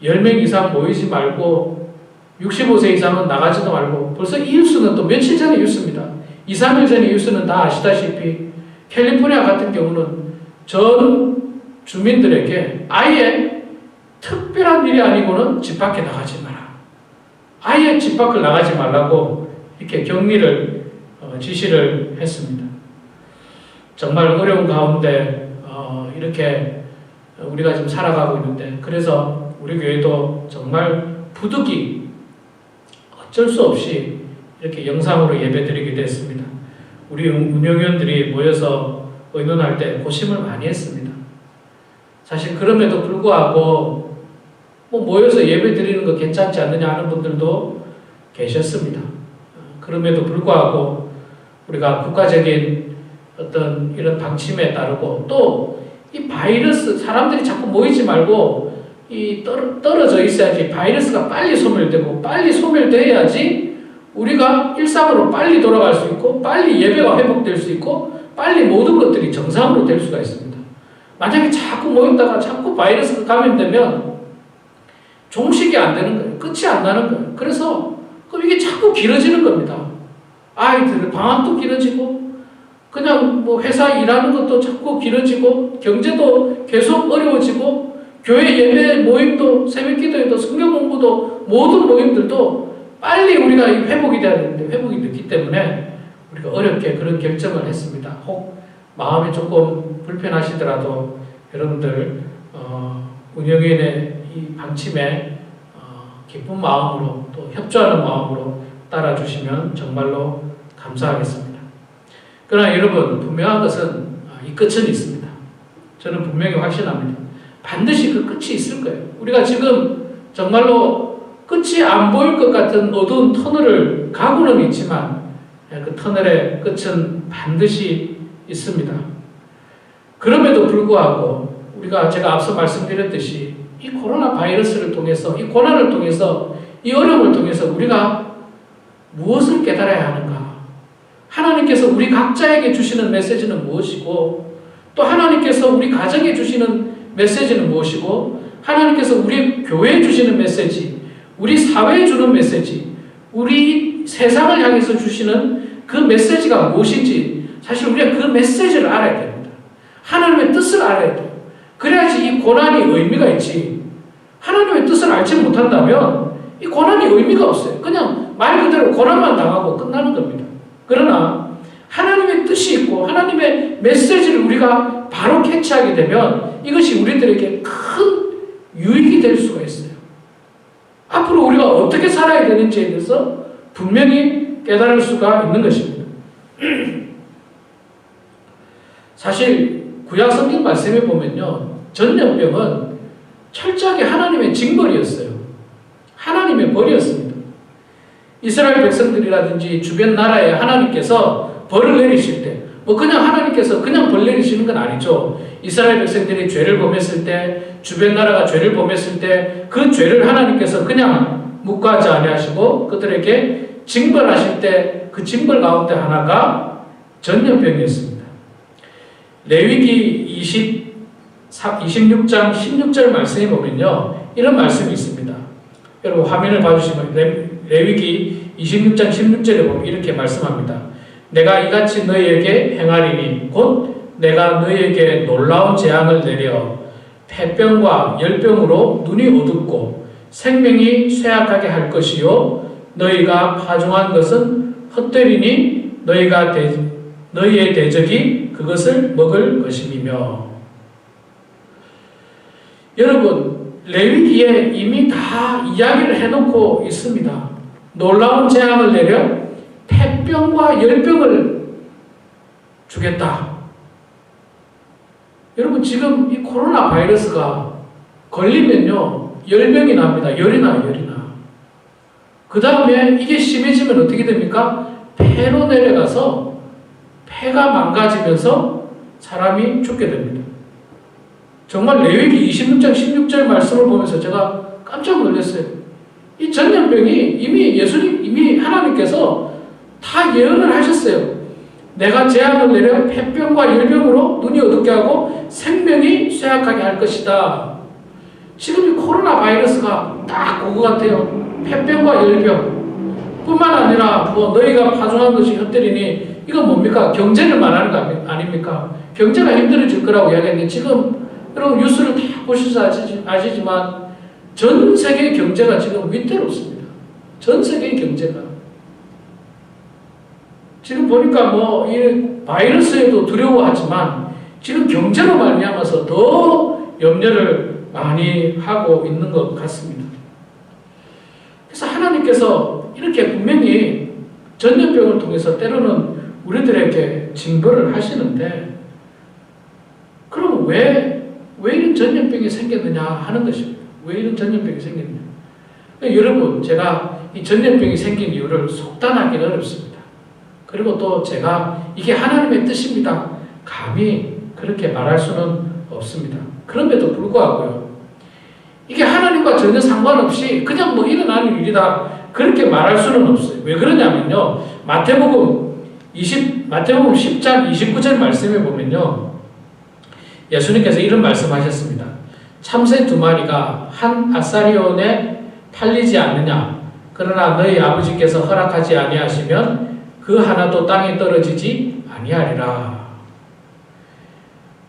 10명 이상 모이지 말고 65세 이상은 나가지도 말고 벌써 이 뉴스는 또 며칠 전의 뉴스입니다. 2, 3일 전의 뉴스는 다 아시다시피 캘리포니아 같은 경우는 전 주민들에게 아예 특별한 일이 아니고는 집 밖에 나가지 마라. 아예 집 밖을 나가지 말라고 이렇게 격리를 지시를 했습니다. 정말 어려운 가운데 이렇게 우리가 지금 살아가고 있는데, 그래서 우리 교회도 정말 부득이 어쩔 수 없이 이렇게 영상으로 예배드리게 됐습니다. 우리 운영위원들이 모여서 의논할 때 고심을 많이 했습니다. 사실 그럼에도 불구하고 모여서 예배드리는 거 괜찮지 않느냐 하는 분들도 계셨습니다. 그럼에도 불구하고 우리가 국가적인 어떤 이런 방침에 따르고, 또 이 바이러스, 사람들이 자꾸 모이지 말고 떨어져 있어야지 바이러스가 빨리 소멸되고, 빨리 소멸돼야지 우리가 일상으로 빨리 돌아갈 수 있고, 빨리 예배가 회복될 수 있고, 빨리 모든 것들이 정상으로 될 수가 있습니다. 만약에 자꾸 모였다가 자꾸 바이러스가 감염되면 종식이 안 되는 거예요. 끝이 안 나는 거예요. 그래서 그럼 이게 자꾸 길어지는 겁니다. 아이들 방학도 길어지고, 그냥 회사 일하는 것도 자꾸 길어지고, 경제도 계속 어려워지고, 교회 예배 모임도, 새벽 기도에도, 성경 공부도, 모든 모임들도 빨리 우리가 회복이 돼야 되는데 회복이 늦기 때문에 우리가 어렵게 그런 결정을 했습니다. 혹 마음이 조금 불편하시더라도 여러분들 운영위원회 이 방침에 기쁜 마음으로, 또 협조하는 마음으로 따라주시면 정말로 감사하겠습니다. 그러나 여러분, 분명한 것은 이 끝은 있습니다. 저는 분명히 확신합니다. 반드시 그 끝이 있을 거예요. 우리가 지금 정말로 끝이 안 보일 것 같은 어두운 터널을 가고는 있지만 그 터널의 끝은 반드시 있습니다. 그럼에도 불구하고 제가 앞서 말씀드렸듯이 이 코로나 바이러스를 통해서, 이 고난을 통해서, 이 어려움을 통해서 우리가 무엇을 깨달아야 하는가? 하나님께서 우리 각자에게 주시는 메시지는 무엇이고, 또 하나님께서 우리 가정에 주시는 메시지는 무엇이고, 하나님께서 우리 교회에 주시는 메시지, 우리 사회에 주는 메시지, 우리 세상을 향해서 주시는 그 메시지가 무엇인지, 사실 우리가 그 메시지를 알아야 됩니다. 하나님의 뜻을 알아야 돼요. 그래야지 이 고난이 의미가 있지. 하나님의 뜻을 알지 못한다면 이 고난이 의미가 없어요. 그냥 말 그대로 고난만 당하고 끝나는 겁니다. 그러나 하나님의 뜻이 있고 하나님의 메시지를 우리가 바로 캐치하게 되면 이것이 우리들에게 큰 유익이 될 수가 있어요. 앞으로 우리가 어떻게 살아야 되는지에 대해서 분명히 깨달을 수가 있는 것입니다. 사실 구약 성경 말씀에 보면요, 전염병은 철저하게 하나님의 징벌이었어요. 하나님의 벌이었습니다. 이스라엘 백성들이라든지 주변 나라에 하나님께서 벌을 내리실 때, 그냥 하나님께서 그냥 벌 내리시는 건 아니죠. 이스라엘 백성들이 죄를 범했을 때, 주변 나라가 죄를 범했을 때, 그 죄를 하나님께서 그냥 묵과하지 아니하시고 그들에게 징벌하실 때, 그 징벌 가운데 하나가 전염병이었습니다. 레위기 26장 16절 말씀에 보면요, 이런 말씀이 있습니다. 여러분 화면을 봐주시면 레위기 26장 16절에 보면 이렇게 말씀합니다. 내가 이같이 너희에게 행하리니 곧 내가 너희에게 놀라운 재앙을 내려 폐병과 열병으로 눈이 어둡고 생명이 쇠약하게 할 것이요 너희가 파종한 것은 헛되리니 너희의 대적이 그것을 먹을 것임이며. 여러분 레위기에 이미 다 이야기를 해놓고 있습니다. 놀라운 재앙을 내려 폐병과 열병을 주겠다. 여러분 지금 이 코로나 바이러스가 걸리면요 열병이 납니다. 열이 나요. 그 다음에 이게 심해지면 어떻게 됩니까? 폐로 내려가서 폐가 망가지면서 사람이 죽게 됩니다. 정말 레위기 26장 16절 말씀을 보면서 제가 깜짝 놀랐어요. 이 전염병이 이미 하나님께서 다 예언을 하셨어요. 내가 재앙을 내려 폐병과 열병으로 눈이 어둡게 하고 생명이 쇠약하게 할 것이다. 지금 이 코로나 바이러스가 딱 그거 같아요. 폐병과 열병 뿐만 아니라 너희가 파종한 것이 헛되리니 이건 뭡니까? 경제를 말하는 거 아닙니까? 경제가 힘들어질 거라고 이야기했는데 지금 여러분 뉴스를 다 보셔서 아시지만 전 세계 경제가 지금 위태롭습니다. 전 세계 경제가. 지금 보니까 뭐 이 바이러스에도 두려워하지만 지금 경제로 말미암아서 더 염려를 많이 하고 있는 것 같습니다. 그래서 하나님께서 이렇게 분명히 전염병을 통해서 때로는 우리들에게 징벌을 하시는데 그럼 왜 이런 전염병이 생겼느냐 하는 것입니다. 왜 이런 전염병이 생겼느냐. 여러분, 제가 이 전염병이 생긴 이유를 속단하기는 어렵습니다. 그리고 또 제가 이게 하나님의 뜻입니다. 감히 그렇게 말할 수는 없습니다. 그럼에도 불구하고요. 이게 하나님과 전혀 상관없이 그냥 뭐 일어나는 일이다. 그렇게 말할 수는 없어요. 왜 그러냐면요. 마태복음 10장 29절 말씀에 보면요. 예수님께서 이런 말씀하셨습니다. 참새 2마리가 한 아사리온에 팔리지 않느냐. 그러나 너희 아버지께서 허락하지 아니하시면 그 하나도 땅에 떨어지지 아니하리라.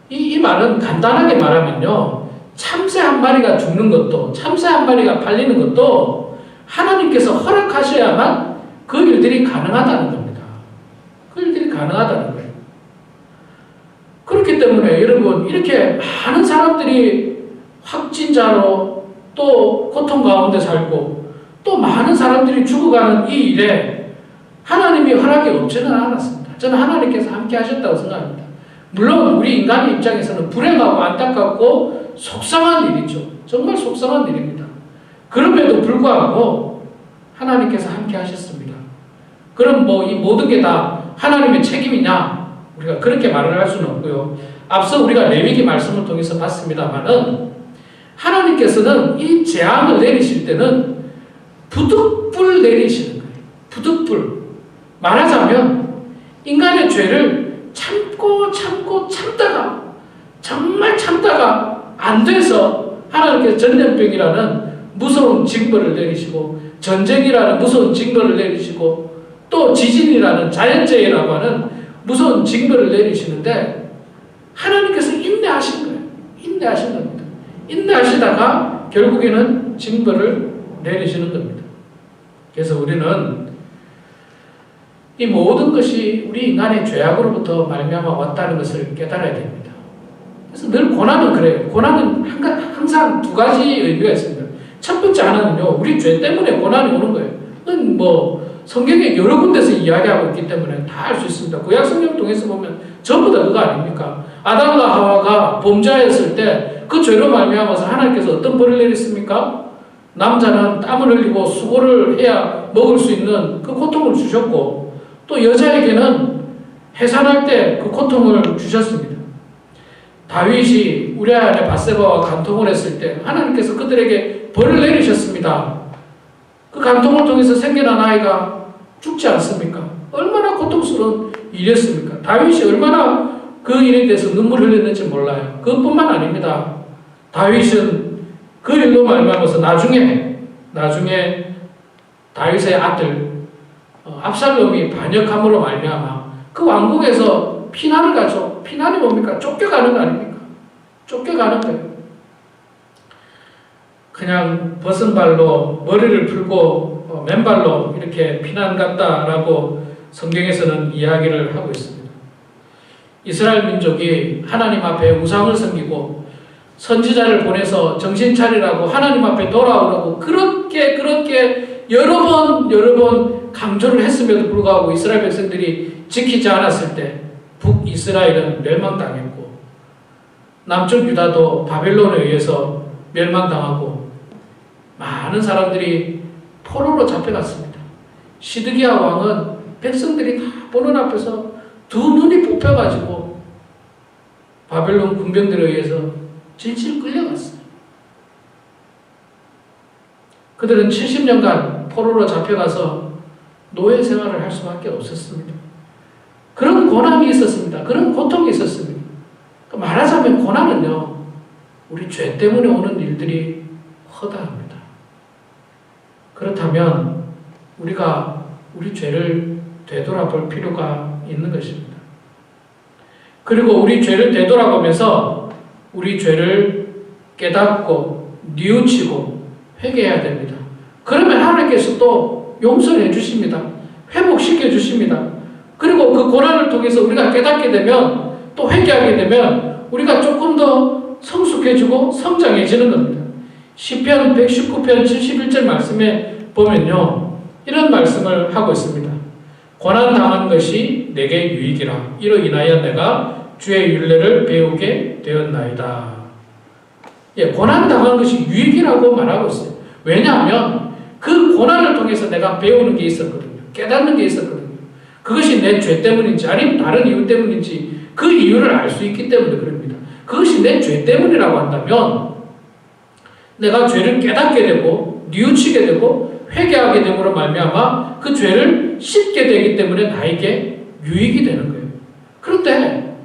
이 말은 간단하게 말하면요. 참새 한 마리가 죽는 것도, 참새 한 마리가 팔리는 것도 하나님께서 허락하셔야만 그 일들이 가능하다는 겁니다. 그 일들이 가능하다는 거예요. 그렇기 때문에 여러분, 이렇게 많은 사람들이 확진자로 또 고통 가운데 살고 또 많은 사람들이 죽어가는 이 일에 하나님이 허락이 없지는 않았습니다. 저는 하나님께서 함께 하셨다고 생각합니다. 물론 우리 인간의 입장에서는 불행하고 안타깝고 속상한 일이죠. 정말 속상한 일입니다. 그럼에도 불구하고 하나님께서 함께 하셨습니다. 그럼 뭐 이 모든 게 다 하나님의 책임이냐? 우리가 그렇게 말을 할 수는 없고요. 앞서 우리가 레위기 말씀을 통해서 봤습니다만은 하나님께서는 이 재앙을 내리실 때는 부득불 내리시는 거예요. 부득불. 말하자면 인간의 죄를 참다가 정말 참다가 안 돼서 하나님께서 전염병이라는 무서운 징벌을 내리시고 전쟁이라는 무서운 징벌을 내리시고 또 지진이라는 자연재해라고 하는 무서운 징벌을 내리시는데 하나님께서 인내하신 거예요. 인내하신 겁니다. 인내하시다가 결국에는 징벌을 내리시는 겁니다. 그래서 우리는 이 모든 것이 우리 인간의 죄악으로부터 말미암아 왔다는 것을 깨달아야 됩니다. 그래서 늘 고난은 그래요. 고난은 항상 두 가지 의미가 있습니다. 첫 번째 하나는요, 우리 죄 때문에 고난이 오는 거예요. 그건 뭐 성경에 여러 군데서 이야기하고 있기 때문에 다 알 수 있습니다. 구약 성경을 통해서 보면 전부 다 그거 아닙니까? 아담과 하와가 범죄하였을 때 그 죄로 말미암아서 하나님께서 어떤 벌을 내렸습니까? 남자는 땀을 흘리고 수고를 해야 먹을 수 있는 그 고통을 주셨고 또 여자에게는 해산할 때 그 고통을 주셨습니다. 다윗이 우리아 안에 밧세바와 간통을 했을 때 하나님께서 그들에게 벌을 내리셨습니다. 그 간통을 통해서 생겨난 아이가 죽지 않습니까? 얼마나 고통스러운 일이었습니까? 다윗이 얼마나 그 일에 대해서 눈물을 흘렸는지 몰라요. 그것뿐만 아닙니다. 다윗은 그 일로 말미암아서 나중에 다윗의 아들 압살롬이 반역함으로 말미암아 그 왕국에서 피난을 가죠. 피난이 뭡니까? 쫓겨가는 거 아닙니까? 쫓겨가는 거예요. 그냥 벗은 발로 머리를 풀고 맨발로 이렇게 피난 갔다라고 성경에서는 이야기를 하고 있습니다. 이스라엘 민족이 하나님 앞에 우상을 섬기고 선지자를 보내서 정신 차리라고 하나님 앞에 돌아오라고 그렇게 여러 번 강조를 했음에도 불구하고 이스라엘 백성들이 지키지 않았을 때 북이스라엘은 멸망당했고 남쪽 유다도 바벨론에 의해서 멸망당하고 많은 사람들이 포로로 잡혀갔습니다. 시드기야 왕은 백성들이 다 보는 앞에서 두 눈이 뽑혀가지고 바벨론 군병들에 의해서 질질 끌려갔어요. 그들은 70년간 포로로 잡혀가서 노예 생활을 할 수밖에 없었습니다. 그런 고난이 있었습니다. 그런 고통이 있었습니다. 말하자면 고난은요, 우리 죄 때문에 오는 일들이 허다합니다. 그렇다면 우리가 우리 죄를 되돌아볼 필요가 있는 것입니다. 그리고 우리 죄를 되돌아보면서 우리 죄를 깨닫고 뉘우치고 회개해야 됩니다. 그러면 하나님께서 또 용서해 주십니다. 회복시켜 주십니다. 그리고 그 고난을 통해서 우리가 깨닫게 되면, 또 회개하게 되면 우리가 조금 더 성숙해지고 성장해지는 겁니다. 시편 119편 71절 말씀에 보면요, 이런 말씀을 하고 있습니다. 고난 당한 것이 내게 유익이라. 이로 인하여 내가 주의 율례를 배우게 되었나이다. 예, 고난 당한 것이 유익이라고 말하고 있어요. 왜냐하면 그 고난을 통해서 내가 배우는 게 있었거든요. 깨닫는 게 있었거든요. 그것이 내 죄 때문인지 아니면 다른 이유 때문인지 그 이유를 알 수 있기 때문에 그럽니다. 그것이 내 죄 때문이라고 한다면 내가 죄를 깨닫게 되고 뉘우치게 되고 회개하게 됨으로 말미암아 그 죄를 씻게 되기 때문에 나에게 유익이 되는 거예요. 그런데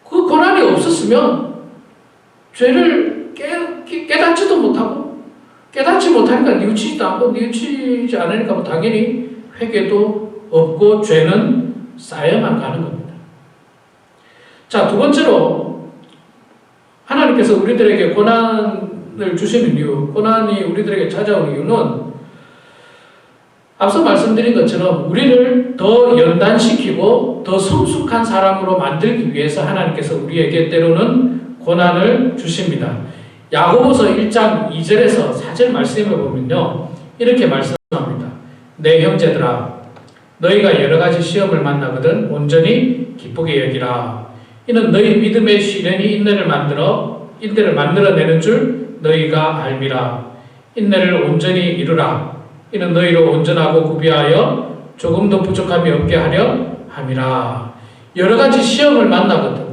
그 고난이 없었으면 죄를 깨닫지도 못하고, 깨닫지 못하니까 뉘우치지도 않고, 뉘우치지 않으니까 뭐 당연히 회개도 없고 죄는 쌓여만 가는 겁니다. 자, 두 번째로 하나님께서 우리들에게 고난을 주시는 이유, 고난이 우리들에게 찾아오는 이유는 앞서 말씀드린 것처럼 우리를 더 연단시키고 더 성숙한 사람으로 만들기 위해서 하나님께서 우리에게 때로는 고난을 주십니다. 야고보서 1장 2절에서 4절 말씀을 보면요, 이렇게 말씀합니다. 내 형제들아, 너희가 여러 가지 시험을 만나거든 온전히 기쁘게 여기라. 이는 너희 믿음의 시련이 인내를 만들어내는 줄 너희가 알미라. 인내를 온전히 이루라. 이는 너희를 온전하고 구비하여 조금도 부족함이 없게 하려 함이라. 여러 가지 시험을 만나거든,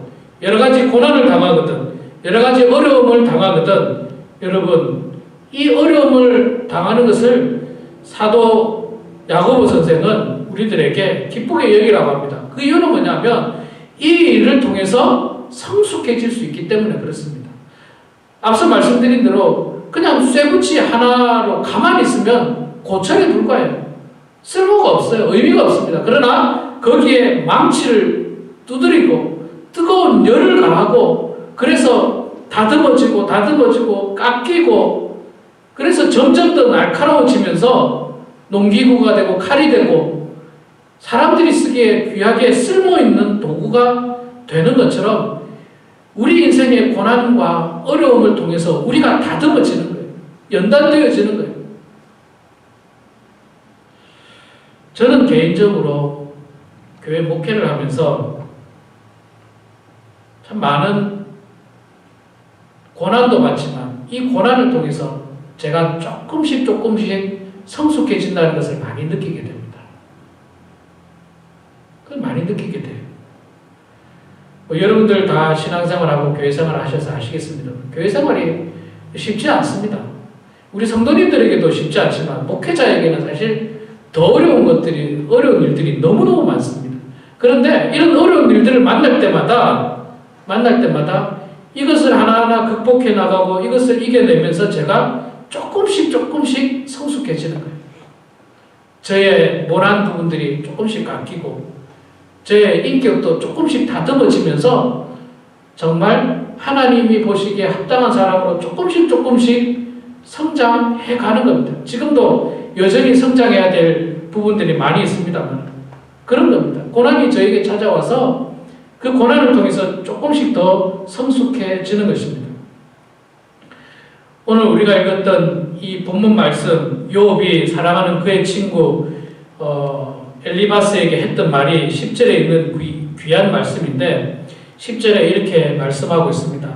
여러 가지 고난을 당하거든, 여러 가지 어려움을 당하거든, 여러분, 이 어려움을 당하는 것을 사도 야고보 선생은 우리들에게 기쁘게 여기라고 합니다. 그 이유는 뭐냐면 이 일을 통해서 성숙해질 수 있기 때문에 그렇습니다. 앞서 말씀드린 대로 그냥 쇠붙이 하나로 가만히 있으면 고철에 불 거예요. 쓸모가 없어요. 의미가 없습니다. 그러나 거기에 망치를 두드리고 뜨거운 열을 가하고 그래서 다듬어지고 깎이고 그래서 점점 더 날카로워지면서 농기구가 되고 칼이 되고 사람들이 쓰기에 귀하게 쓸모있는 도구가 되는 것처럼 우리 인생의 고난과 어려움을 통해서 우리가 다듬어지는 거예요. 연단되어지는 거예요. 저는 개인적으로 교회 목회를 하면서 참 많은 고난도 받지만 이 고난을 통해서 제가 조금씩 성숙해진다는 것을 많이 느끼게 됩니다. 그걸 많이 느끼게 돼요. 여러분들 다 신앙생활하고 교회생활 하셔서 아시겠습니다. 교회생활이 쉽지 않습니다. 우리 성도님들에게도 쉽지 않지만 목회자에게는 사실 더 어려운 일들이 너무너무 많습니다. 그런데 이런 어려운 일들을 만날 때마다 이것을 하나하나 극복해 나가고 이것을 이겨내면서 제가 조금씩 성숙해지는 거예요. 저의 모난 부분들이 조금씩 깎이고 저의 인격도 조금씩 다듬어지면서 정말 하나님이 보시기에 합당한 사람으로 조금씩 성장해 가는 겁니다. 지금도 여전히 성장해야 될 부분들이 많이 있습니다만 그런 겁니다. 고난이 저에게 찾아와서 그 고난을 통해서 조금씩 더 성숙해지는 것입니다. 오늘 우리가 읽었던 이 본문 말씀, 욥이 사랑하는 그의 친구 엘리바스에게 했던 말이 10절에 있는 귀한 말씀인데 10절에 이렇게 말씀하고 있습니다.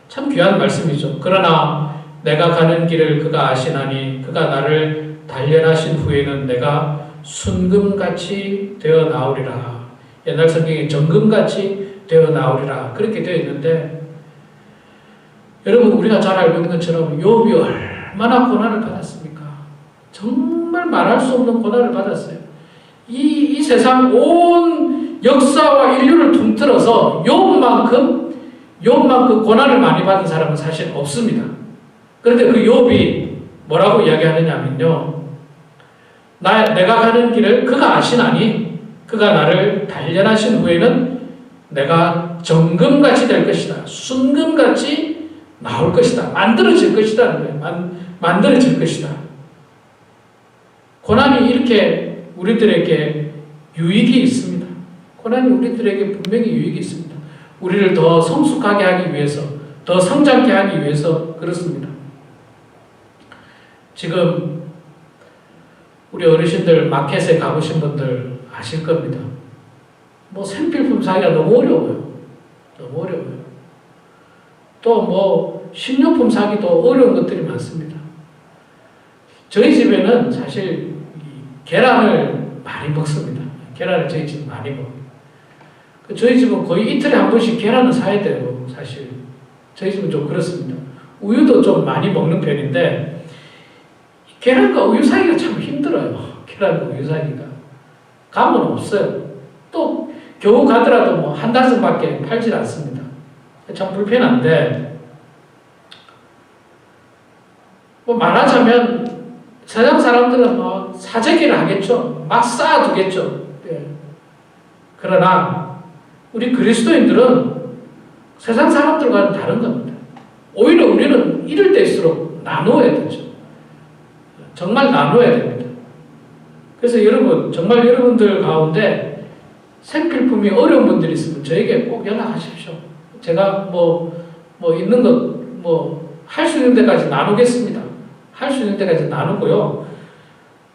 참 귀한 말씀이죠. 그러나 내가 가는 길을 그가 아시나니 그가 나를 단련하신 후에는 내가 순금같이 되어 나오리라. 옛날 성경에 정금같이 되어 나오리라 그렇게 되어 있는데 여러분 우리가 잘 알고 있는 것처럼 욥이 얼마나 고난을 받았습니까? 정말 말할 수 없는 고난을 받았어요. 이 세상 온 역사와 인류를 통틀어서 욥만큼 고난을 많이 받은 사람은 사실 없습니다. 그런데 그 욥이 뭐라고 이야기하느냐면요. 내가 가는 길을 그가 아시나니 그가 나를 단련하신 후에는 내가 정금같이 될 것이다. 순금같이 나올 것이다. 만들어질 것이다. 만들어질 것이다. 고난이 이렇게 우리들에게 유익이 있습니다. 고난이 우리들에게 분명히 유익이 있습니다. 우리를 더 성숙하게 하기 위해서, 더 성장케 하기 위해서 그렇습니다. 지금 우리 어르신들 마켓에 가보신 분들 아실 겁니다. 뭐 생필품 사기가 너무 어려워요. 너무 어려워요. 또 뭐 식료품 사기도 어려운 것들이 많습니다. 저희 집에는 사실 계란을 많이 먹습니다. 계란을 저희 집 많이 먹어요. 저희 집은 거의 이틀에 한 번씩 계란을 사야 돼요. 사실 저희 집은 좀 그렇습니다. 우유도 좀 많이 먹는 편인데 계란과 우유 사기가 참 힘들어요. 계란과 우유 사기가. 가면 없어요. 또 겨우 가더라도 뭐 한 달성밖에 팔질 않습니다. 참 불편한데, 뭐 말하자면 세상 사람들은 뭐 사재기를 하겠죠. 막 쌓아두겠죠. 예. 그러나 우리 그리스도인들은 세상 사람들과는 다른 겁니다. 오히려 우리는 이럴 때일수록 나누어야 되죠. 정말 나누어야 됩니다. 그래서 여러분, 정말 여러분들 가운데 생필품이 어려운 분들이 있으면 저에게 꼭 연락하십시오. 제가 있는 것, 할 수 있는 데까지 나누겠습니다. 할 수 있는 데까지 나누고요.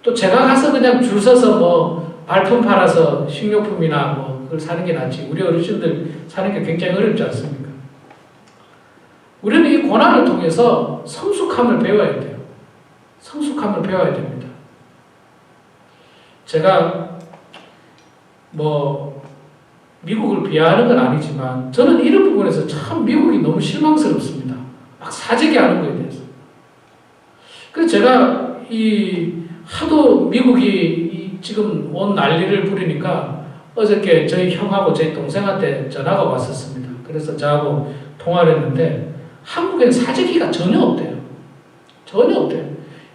또 제가 가서 그냥 줄 서서 발품 팔아서 식료품이나 그걸 사는 게 낫지. 우리 어르신들 사는 게 굉장히 어렵지 않습니까? 우리는 이 고난을 통해서 성숙함을 배워야 돼요. 성숙함을 배워야 됩니다. 제가 미국을 비하하는 건 아니지만 저는 이런 부분에서 참 미국이 너무 실망스럽습니다. 막 사재기 하는 거에 대해서. 그래서 제가 하도 미국이 지금 온 난리를 부리니까 어저께 저희 형하고 저희 동생한테 전화가 왔었습니다. 그래서 저하고 통화를 했는데 한국엔 사재기가 전혀 없대요. 전혀 없대요.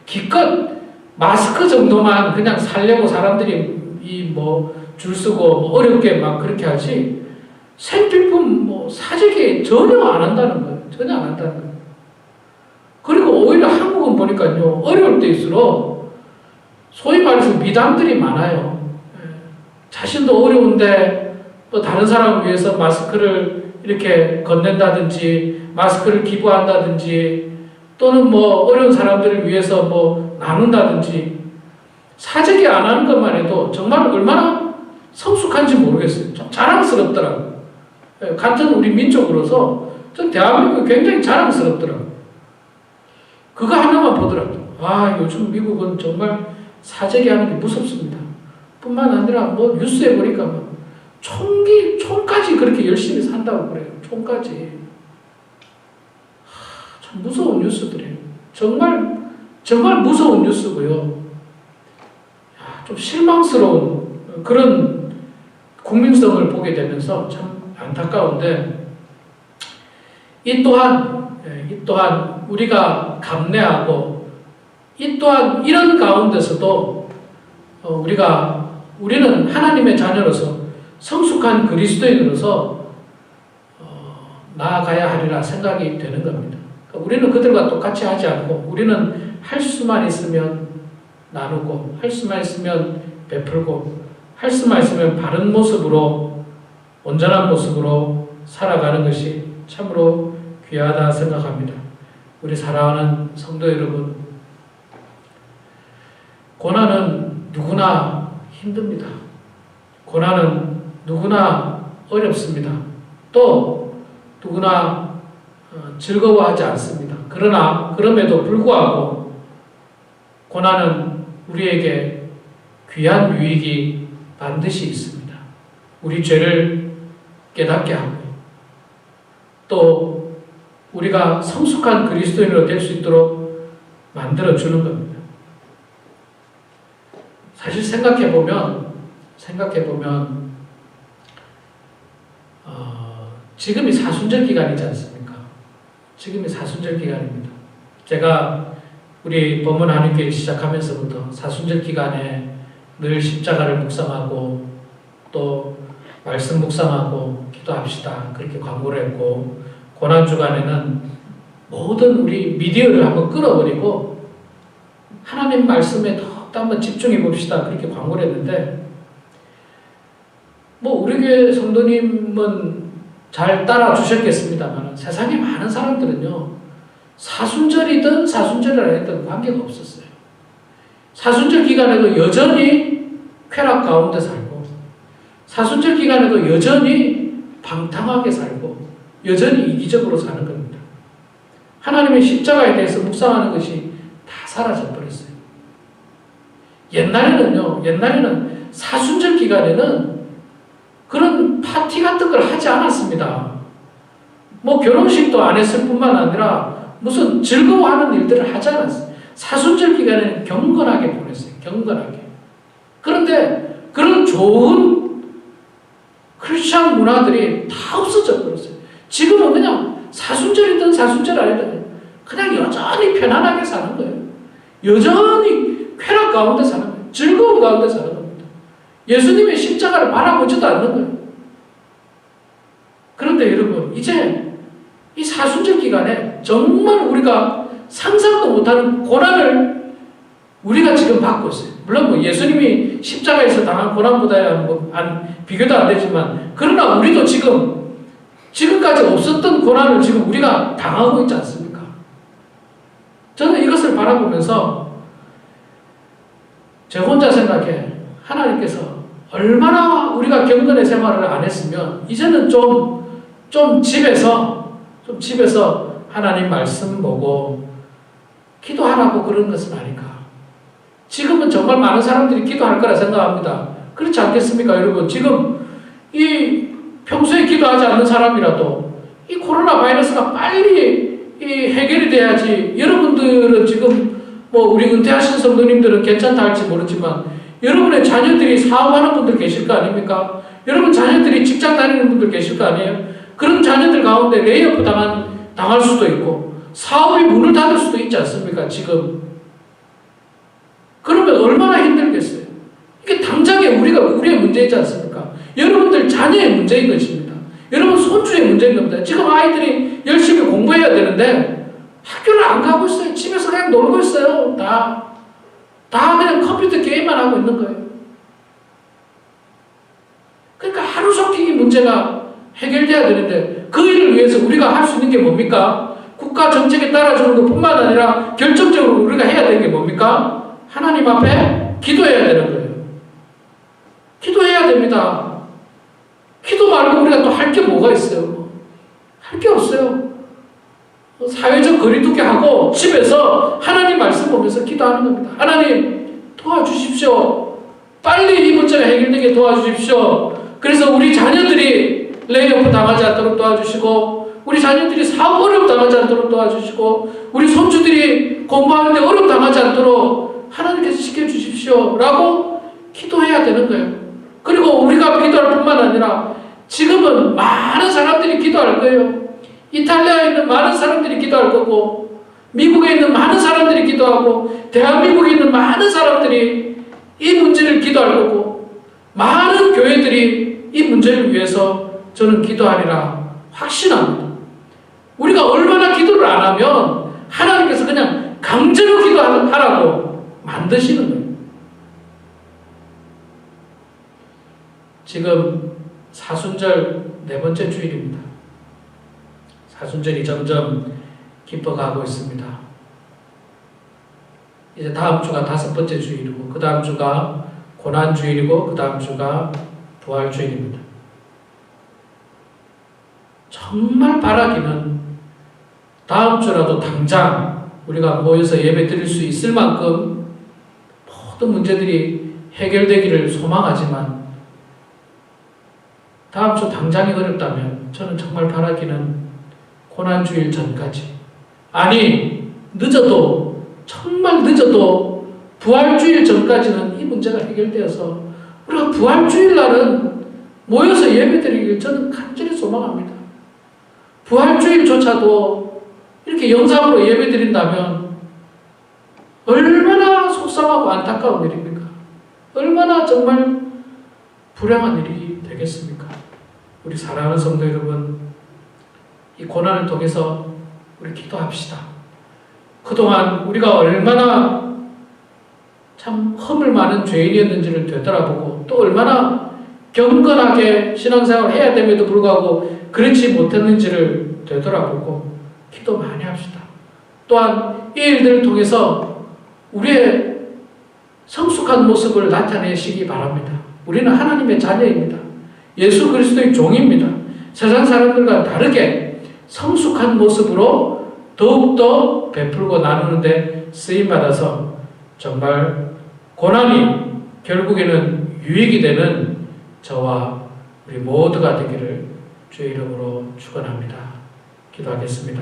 기껏 마스크 정도만 그냥 살려고 사람들이 줄 쓰고 어렵게 막 그렇게 하지 생필품 사재기 전혀 안 한다는 거예요. 전혀 안 한다는 거예요. 그리고 오히려 한국은 보니까요, 어려울 때일수록 소위 말해서 미담들이 많아요. 자신도 어려운데 다른 사람을 위해서 마스크를 이렇게 건넨다든지 마스크를 기부한다든지 또는 어려운 사람들을 위해서 나눈다든지 사재기 안 하는 것만 해도 정말 얼마나 성숙한지 모르겠어요. 좀 자랑스럽더라고요. 같은 우리 민족으로서 전 대한민국이 굉장히 자랑스럽더라고요. 그거 하나만 보더라고요. 요즘 미국은 정말 사재기 하는 게 무섭습니다. 뿐만 아니라 뉴스에 보니까 총까지 그렇게 열심히 산다고 그래요. 총까지. 참 무서운 뉴스들이에요. 정말 무서운 뉴스고요. 좀 실망스러운 그런 국민성을 보게 되면서 참 안타까운데 이 또한 우리가 감내하고 이 또한 이런 가운데서도 우리는 하나님의 자녀로서 성숙한 그리스도인으로서 나아가야 하리라 생각이 되는 겁니다. 우리는 그들과 똑같이 하지 않고 우리는 할 수만 있으면 나누고 할 수만 있으면 베풀고 할 수만 있으면 바른 모습으로 온전한 모습으로 살아가는 것이 참으로 귀하다 생각합니다. 우리 사랑하는 성도 여러분, 고난은 누구나 힘듭니다. 고난은 누구나 어렵습니다. 또 누구나 즐거워하지 않습니다. 그러나 그럼에도 불구하고 고난은 우리에게 귀한 유익이 반드시 있습니다. 우리 죄를 깨닫게 하고 또 우리가 성숙한 그리스도인으로 될 수 있도록 만들어주는 겁니다. 사실 생각해보면 지금이 사순절 기간이지 않습니까? 지금이 사순절 기간입니다. 제가 우리 법문 한인교회 시작하면서부터 사순절 기간에 늘 십자가를 묵상하고 또 말씀 묵상하고 기도합시다. 그렇게 광고를 했고 고난 주간에는 모든 우리 미디어를 한번 끌어버리고 하나님 말씀에 더 한번 집중해 봅시다. 그렇게 광고를 했는데, 뭐 우리 교회 성도님은 잘 따라 주셨겠습니다만 세상에 많은 사람들은요, 사순절이든 사순절이 아니든 관계가 없었어요. 사순절 기간에도 여전히 쾌락 가운데 살고, 사순절 기간에도 여전히 방탕하게 살고, 여전히 이기적으로 사는 겁니다. 하나님의 십자가에 대해서 묵상하는 것이 다 사라져 버렸어요. 옛날에는 사순절 기간에는 그런 파티 같은 걸 하지 않았습니다. 뭐 결혼식도 안 했을 뿐만 아니라 무슨 즐거워하는 일들을 하지 않았어요. 사순절 기간에는 경건하게 보냈어요. 경건하게. 그런데 그런 좋은 크리스찬 문화들이 다 없어져 버렸어요. 지금은 그냥 사순절이든 사순절 아니든 그냥 여전히 편안하게 사는 거예요. 여전히 쾌락 가운데 사는 거예요. 즐거움 가운데 사는 겁니다. 예수님의 십자가를 바라보지도 않는 거예요. 그런데 여러분, 이제 이 사순절 기간에 정말 우리가 상상도 못하는 고난을 우리가 지금 받고 있어요. 물론 뭐 예수님이 십자가에서 당한 고난보다 비교도 안 되지만, 그러나 우리도 지금까지 없었던 고난을 지금 우리가 당하고 있지 않습니까? 저는 이것을 바라보면서 제 혼자 생각해, 하나님께서 얼마나 우리가 경건의 생활을 안 했으면 이제는 좀 집에서 하나님 말씀 보고 기도하라고 그런 것은 아닌가. 지금은 정말 많은 사람들이 기도할 거라 생각합니다. 그렇지 않겠습니까, 여러분? 지금 이 평소에 기도하지 않는 사람이라도 이 코로나 바이러스가 빨리 해결이 돼야지. 여러분들은 지금 뭐 우리 은퇴하신 성도님들은 괜찮다 할지 모르지만 여러분의 자녀들이 사업하는 분들 계실 거 아닙니까? 여러분 자녀들이 직장 다니는 분들 계실 거 아니에요? 그런 자녀들 가운데 레이오프 당할 수도 있고 사업이 문을 닫을 수도 있지 않습니까? 지금. 그러면 얼마나 힘들겠어요? 이게 당장에 우리의 문제이지 않습니까? 여러분들 자녀의 문제인 것입니다. 여러분 손주의 문제인 겁니다. 지금 아이들이 열심히 공부해야 되는데 학교를 안 가고 있어요. 집에서 그냥 놀고 있어요. 다 그냥 컴퓨터 게임만 하고 있는 거예요. 그러니까 하루속히 이 문제가 해결돼야 되는데 그 일을 위해서 우리가 할 수 있는 게 뭡니까? 국가 정책에 따라주는 것뿐만 아니라 결정적으로 우리가 해야 되는 게 뭡니까? 하나님 앞에 기도해야 되는 거예요. 기도해야 됩니다. 기도 말고 우리가 또 할 게 뭐가 있어요? 할 게 없어요. 사회적 거리두기 하고 집에서 하나님 말씀 보면서 기도하는 겁니다. 하나님 도와주십시오. 빨리 이 문제가 해결되게 도와주십시오. 그래서 우리 자녀들이 레이오프 당하지 않도록 도와주시고, 우리 자녀들이 사업 어려움 당하지 않도록 도와주시고, 우리 손주들이 공부하는데 어려움 당하지 않도록 하나님께서 지켜주십시오 라고 기도해야 되는 거예요. 그리고 우리가 기도할 뿐만 아니라 지금은 많은 사람들이 기도할 거예요. 이탈리아에 있는 많은 사람들이 기도할 거고, 미국에 있는 많은 사람들이 기도하고, 대한민국에 있는 많은 사람들이 이 문제를 기도할 거고, 많은 교회들이 이 문제를 위해서 저는 기도하리라 확신합니다. 우리가 얼마나 기도를 안 하면 하나님께서 그냥 강제로 기도하라고 만드시는 거예요. 지금 사순절 4번째 주일입니다. 사순절이 점점 깊어가고 있습니다. 이제 다음 주가 5번째 주일이고, 그 다음 주가 고난주일이고, 그 다음 주가 부활주일입니다. 정말 바라기는 다음 주라도 당장 우리가 모여서 예배 드릴 수 있을 만큼 모든 문제들이 해결되기를 소망하지만, 다음 주 당장이 어렵다면 저는 정말 바라기는 고난주일 전까지, 아니 늦어도 정말 늦어도 부활주일 전까지는 이 문제가 해결되어서 우리가 부활주일 날은 모여서 예배드리길 저는 간절히 소망합니다. 부활주일조차도 이렇게 영상으로 예배드린다면 얼마나 속상하고 안타까운 일입니까? 얼마나 정말 불행한 일이 되겠습니까? 우리 사랑하는 성도 여러분, 이 고난을 통해서 우리 기도합시다. 그동안 우리가 얼마나 참 허물 많은 죄인이었는지를 되돌아보고 또 얼마나 경건하게 신앙생활을 해야 됨에도 불구하고 그렇지 못했는지를 되돌아보고 기도 많이 합시다. 또한 이 일들을 통해서 우리의 성숙한 모습을 나타내시기 바랍니다. 우리는 하나님의 자녀입니다. 예수 그리스도의 종입니다. 세상 사람들과 다르게 성숙한 모습으로 더욱더 베풀고 나누는데 쓰임받아서 정말 고난이 결국에는 유익이 되는 저와 우리 모두가 되기를 주의 이름으로 축원합니다. 기도하겠습니다.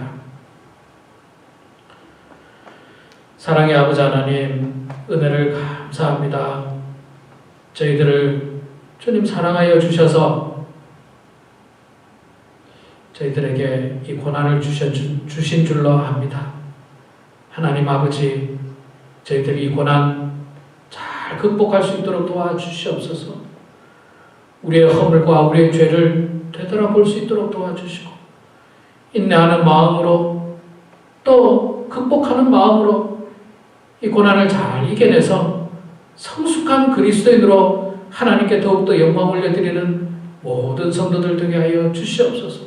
사랑의 아버지 하나님, 은혜를 감사합니다. 저희들을 주님 사랑하여 주셔서 저희들에게 이 고난을 주신 줄로 압니다. 하나님 아버지, 저희들이 이 고난 잘 극복할 수 있도록 도와주시옵소서. 우리의 허물과 우리의 죄를 되돌아볼 수 있도록 도와주시고 인내하는 마음으로 또 극복하는 마음으로 이 고난을 잘 이겨내서 성숙한 그리스도인으로 하나님께 더욱더 영광 올려드리는 모든 성도들 되게 하여 주시옵소서.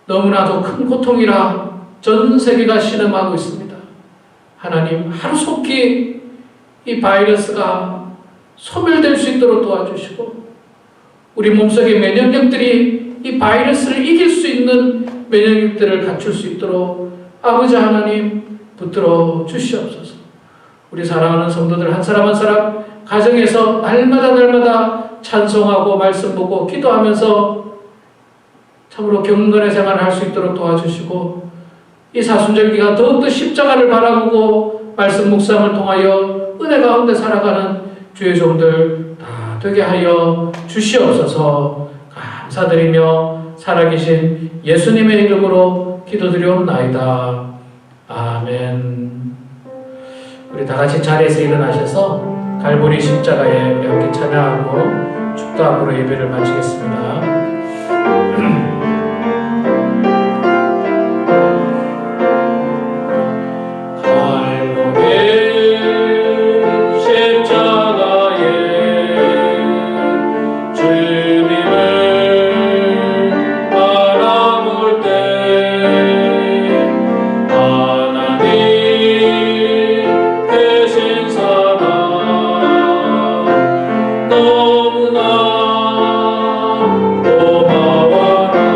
너무나도 큰 고통이라 전 세계가 신음하고 있습니다. 하나님, 하루속히 이 바이러스가 소멸될 수 있도록 도와주시고 우리 몸속의 면역력들이 이 바이러스를 이길 수 있는 면역력들을 갖출 수 있도록 아버지 하나님 붙들어 주시옵소서. 우리 사랑하는 성도들 한 사람 한 사람 가정에서 날마다 찬송하고 말씀 보고 기도하면서 참으로 경건의 생활을 할 수 있도록 도와주시고 이 사순절기가 더욱더 십자가를 바라보고 말씀 묵상을 통하여 은혜 가운데 살아가는 주의 종들 다 되게 하여 주시옵소서. 감사드리며 살아계신 예수님의 이름으로 기도드리옵나이다. 아멘. 우리 다 같이 자리에서 일어나셔서 갈보리 십자가에 우리 함께 찬양하고 축도함으로 예배를 마치겠습니다. 너무나 고마워라.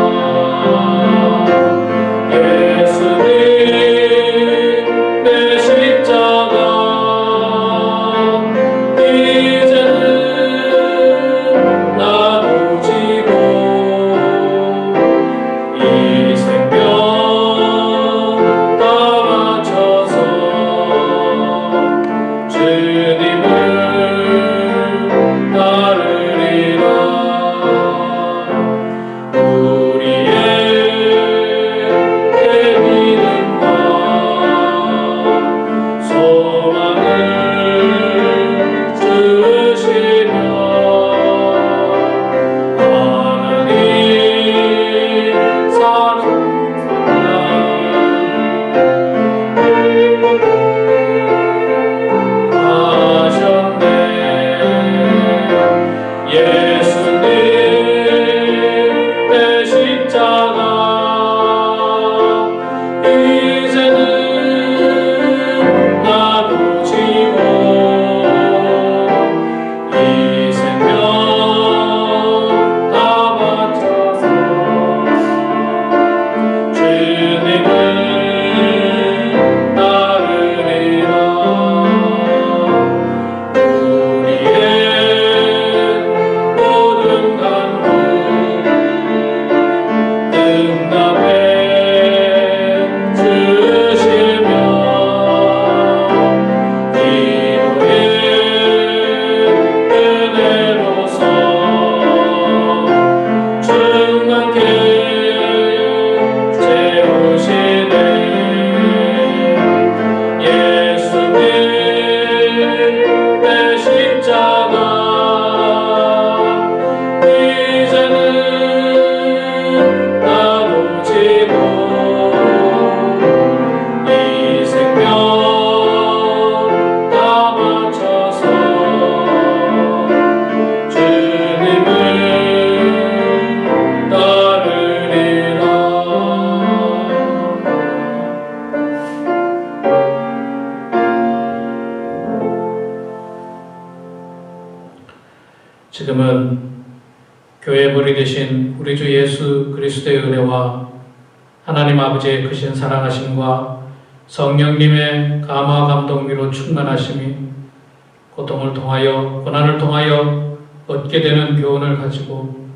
지금은 교회 머리 되신 우리 주 예수 그리스도의 은혜와 하나님 아버지의 크신 사랑하심과 성령님의 감화 감동미로 충만하심이 고통을 통하여 고난을 통하여 얻게 되는 교훈을 가지고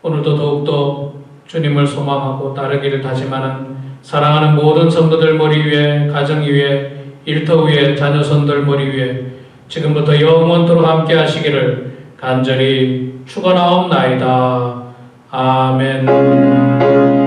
오늘도 더욱더 주님을 소망하고 따르기를 다짐하는 사랑하는 모든 성도들 머리 위에, 가정 위에, 일터 위에, 자녀손들 머리 위에 지금부터 영원토록 함께 하시기를 간절히 축원하옵나이다. 아멘.